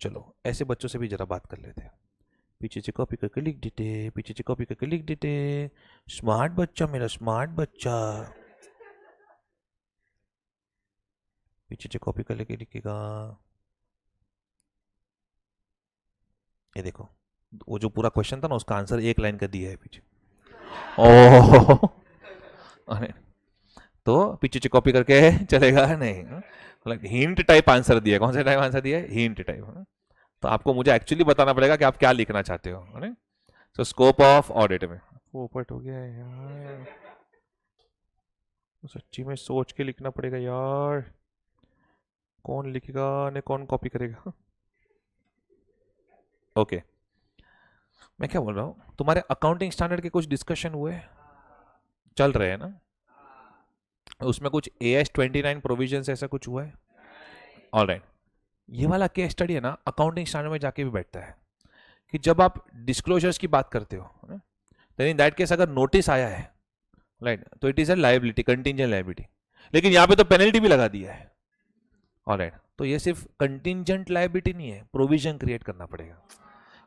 चलो ऐसे बच्चों से भी जरा बात कर लेते हैं. पीछे से कॉपी करके लिख देते, पीछे से कॉपी करके लिख देते. स्मार्ट बच्चा, मेरा स्मार्ट बच्चा. पीछे से कॉपी कर लेके लिखेगा. ये देखो, वो जो पूरा क्वेश्चन था ना उसका आंसर 1 लाइन का दिया है पीछे. ओह, तो पीछे से कॉपी करके चलेगा नहीं. मतलब हिंट टाइप आंसर दिया. कौन सा टाइप आंसर दिया है? Hint type. तो आपको मुझे एक्चुअली बताना पड़ेगा कि आप क्या लिखना चाहते हो. तो स्कोप ऑफ ऑडिट में पोपट हो गया यार. सच्ची में सोच के लिखना पड़ेगा यार. कौन लिखेगा ने कौन कॉपी करेगा. ओके, मैं क्या बोल रहा हूँ, तुम्हारे अकाउंटिंग स्टैंडर्ड के कुछ डिस्कशन हुए, चल रहे हैं ना. उसमें कुछ AS 29 प्रोविजन ऐसा कुछ हुआ है. ऑलराइट, ये वाला केस स्टडी है ना अकाउंटिंग स्टैंडर्ड में जाके भी बैठता है कि जब आप डिस्क्लोजर्स की बात करते हो देन इन दैट केस अगर नोटिस आया है, राइट, तो it is a liability, contingent liability. लेकिन यहाँ पे तो पेनल्टी भी लगा दिया है, ऑलराइट, तो ये सिर्फ कंटिंजेंट लायबिलिटी नहीं है, प्रोविजन क्रिएट करना पड़ेगा।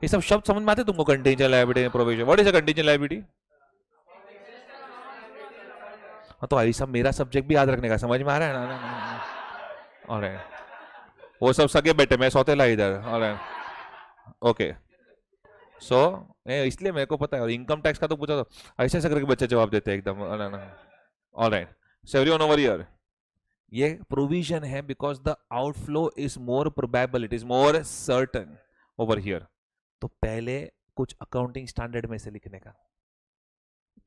ये सब शब्द समझ में आते तुमको? Contingent liability, provision, what is a contingent liability? हाँ, तो ऐसा मेरा सब्जेक्ट भी याद रखने का, समझ में आ रहा है ना? ऑलराइट, वो सब सगे बेटे, मैं सौतेला इधर, ऑलराइट, ओके। सो इसलिए मेरे को पता है, और इनकम टैक्स का तो पूछा तो ऐसे ऐसे करके बच्चे जवाब देते हैं एकदम। Alright, so everyone over here, ये प्रोविजन है because the outflow is more probable, it is more certain over here. तो पहले कुछ अकाउंटिंग स्टैंडर्ड में से लिखने का,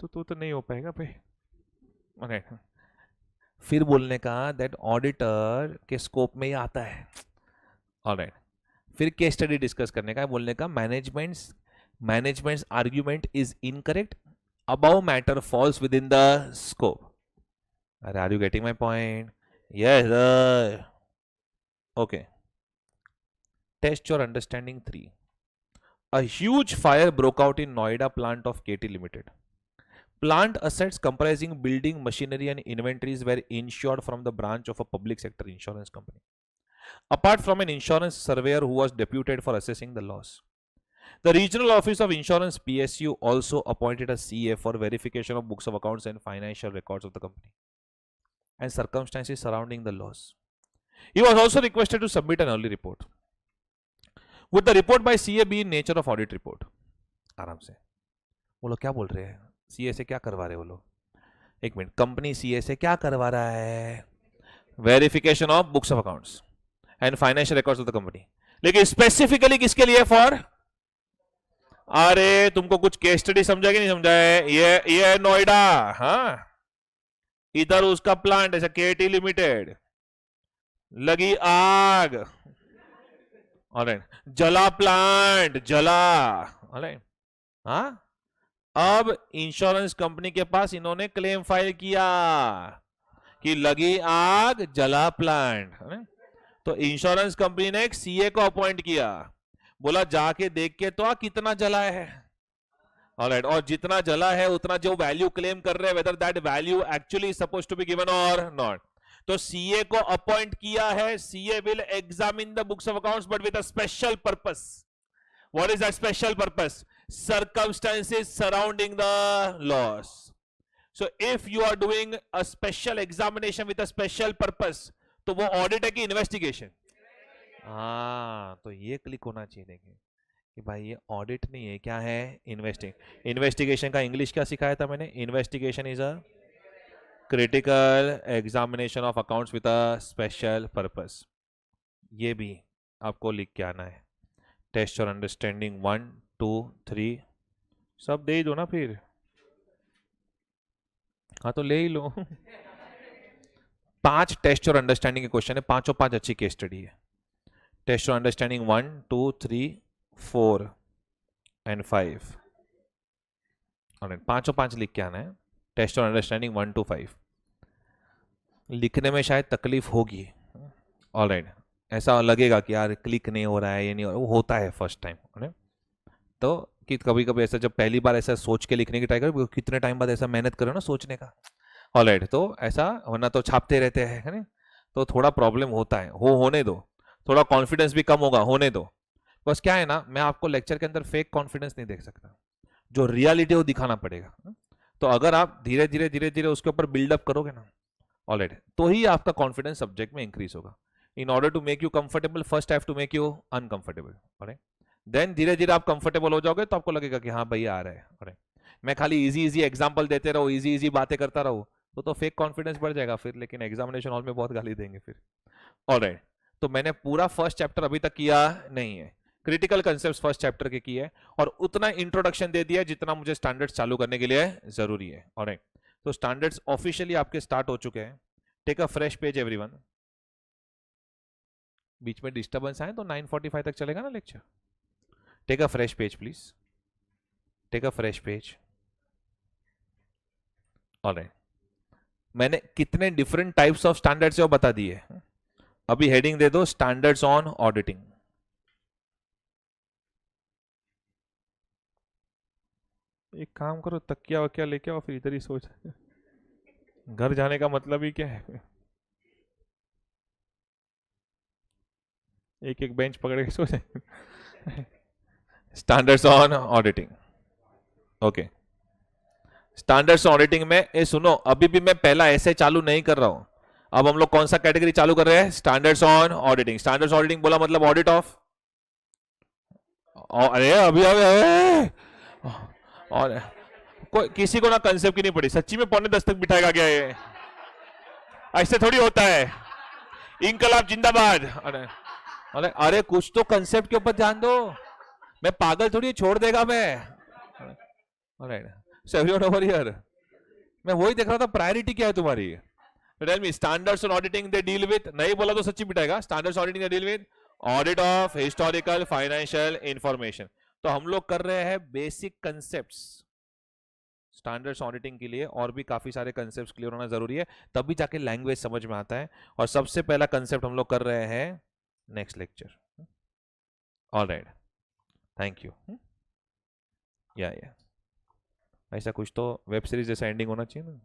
तो नहीं हो पाएगा भाई, ऑलराइट। फिर बोलने का दैट ऑडिटर के स्कोप में ही आता है, ऑलराइट। फिर केस स्टडी डिस्कस करने का, बोलने का management's argument is incorrect, about matter falls within the scope. अरे are you getting my point? Yes sir, okay. Test your understanding 3. A huge fire broke out in Noida plant of KT Limited. Plant assets comprising building, machinery and inventories were insured from the branch of a public sector insurance company, apart from an insurance surveyor who was deputed for assessing the loss. The regional office of insurance PSU also appointed a CA for verification of books of accounts and financial records of the company and circumstances surrounding the loss. He was also requested to submit an early report. Would the report by CA be in nature of audit report? आराम से वो लोग क्या बोल रहे हैं, CA से क्या करवा रहे हैं वो लोग? एक मिनट, कंपनी सीए से क्या करवा रहा है? Verification of books of accounts and financial records of the company. लेकिन स्पेसिफिकली किसके लिए? फॉर, अरे तुमको कुछ केस स्टडी समझा कि नहीं समझा है? ये है नोएडा, हाँ, इधर उसका प्लांट ऐसा केटी लिमिटेड, लगी आग, ऑलराइट, जला प्लांट, जला, ऑलराइट, हाँ। अब इंश्योरेंस कंपनी के पास इन्होंने क्लेम फाइल किया कि लगी आग, जला प्लांट, तो इंश्योरेंस कंपनी ने एक सीए को अपॉइंट किया, बोला जाके देख के तो कितना जला है, ऑलराइट, और जितना जला है उतना जो वैल्यू क्लेम कर रहे हैं, whether that value actually suppose to be given और नॉट। तो सीए को अपॉइंट किया है, CA will examine the books of accounts but with a special purpose. What is that special purpose? Circumstances surrounding the loss. So if you are doing a special examination with a special purpose, तो वो audit है कि investigation? हाँ, तो ये click होना चाहिए देखें कि भाई ये ऑडिट नहीं है, क्या है? इन्वेस्टिगेशन का इंग्लिश क्या सिखाया था मैंने? Investigation is a critical examination of accounts with a special purpose. ये भी आपको लिख के आना है। टेस्ट और अंडरस्टैंडिंग 1, 2, 3 सब दे ही दो ना फिर, हाँ तो ले ही लो। 5 टेस्ट और अंडरस्टैंडिंग के क्वेश्चन है, 5 अच्छी केस स्टडी है। टेस्ट और अंडरस्टैंडिंग 1, 2, 3, 4 एंड 5, और 5 लिख के आना है। टेस्ट और अंडरस्टैंडिंग 1 to 5 लिखने में शायद तकलीफ होगी, ऑलराइट, ऐसा लगेगा कि यार क्लिक नहीं हो रहा है, ये नहीं हो रहा, वो होता है फर्स्ट टाइम, तो कि कभी कभी ऐसा जब पहली बार ऐसा सोच के लिखने की ट्राई करो, कितने टाइम बाद ऐसा मेहनत करो ना सोचने का, ऑलराइट, तो ऐसा वरना तो छापते रहते हैं, है ना, तो थोड़ा प्रॉब्लम होता है, होने दो, थोड़ा कॉन्फिडेंस भी कम होगा, होने दो। बस क्या है ना, मैं आपको लेक्चर के अंदर फेक कॉन्फिडेंस नहीं देख सकता, जो रियलिटी वो दिखाना पड़ेगा। तो अगर आप धीरे धीरे उसके ऊपर बिल्डअप करोगे ना, ऑलराइट, तो ही आपका कॉन्फिडेंस सब्जेक्ट में इंक्रीज होगा। In order to make you comfortable, first have to make you uncomfortable, alright, then धीरे धीरे आप कंफर्टेबल हो जाओगे तो आपको लगेगा कि हाँ भैया आ रहा है, ऑलराइट। मैं खाली इजी एग्जांपल देते रहो, इजी बातें करता रहो, तो फेक कॉन्फिडेंस बढ़ जाएगा फिर, लेकिन एग्जामिनेशन हॉल में बहुत गाली देंगे फिर, ऑलराइट। तो मैंने पूरा फर्स्ट चैप्टर अभी तक किया नहीं है, क्रिटिकल कंसेप्ट फर्स्ट चैप्टर के किए और उतना इंट्रोडक्शन दे दिया जितना मुझे स्टैंडर्ड्स चालू करने के लिए जरूरी है, ऑलराइट। तो स्टैंडर्ड्स ऑफिशियली आपके स्टार्ट हो चुके हैं। Take a fresh page everyone. बीच में डिस्टर्बेंस आए तो 9:45 तक चलेगा ना lecture. Take a fresh page please, take a fresh page, alright. मैंने कितने डिफरेंट टाइप्स ऑफ स्टैंडर्ड्स है वो बता दिए, अभी हेडिंग दे दो स्टैंडर्ड्स ऑन ऑडिटिंग। एक काम करो, तकिया वकिया लेके आओ, फिर इधर ही सोच। घर जाने का मतलब ही क्या है? एक एक बेंच पकड़ के सो जाए। Standards on auditing. Okay, standards auditing में ये सुनो, अभी भी मैं पहला ऐसे चालू नहीं कर रहा हूं। अब हम लोग कौन सा कैटेगरी चालू कर रहे हैं? Standards on auditing. Standards auditing बोला मतलब ऑडिट ऑफ, अरे अभी अभी अरे और कोई किसी को ना कंसेप्ट की नहीं पड़ी सच्ची में, पौने 10 तक बिठाएगा क्या ये? ऐसे थोड़ी होता है। इनकलाब जिंदाबाद। अरे अरे अरे कुछ तो कंसेप्ट के ऊपर ध्यान दो। मैं पागल थोड़ी, छोड़ देगा मैं। Alright, so everyone over here, मैं वही देख रहा था प्रायोरिटी क्या है तुम्हारी। Tell me, standards on auditing they deal with, नहीं बोला तो सच्ची बिठाएगा। Standards auditing they deal with audit of historical financial information. तो हम लोग कर रहे हैं बेसिक कंसेप्ट्स। स्टैंडर्ड्स ऑडिटिंग के लिए और भी काफी सारे कंसेप्ट्स क्लियर होना जरूरी है, तभी जाके लैंग्वेज समझ में आता है। और सबसे पहला कंसेप्ट हम लोग कर रहे हैं next lecture. Alright, thank you. या ऐसा कुछ तो वेब सीरीज जैसा एंडिंग होना चाहिए ना।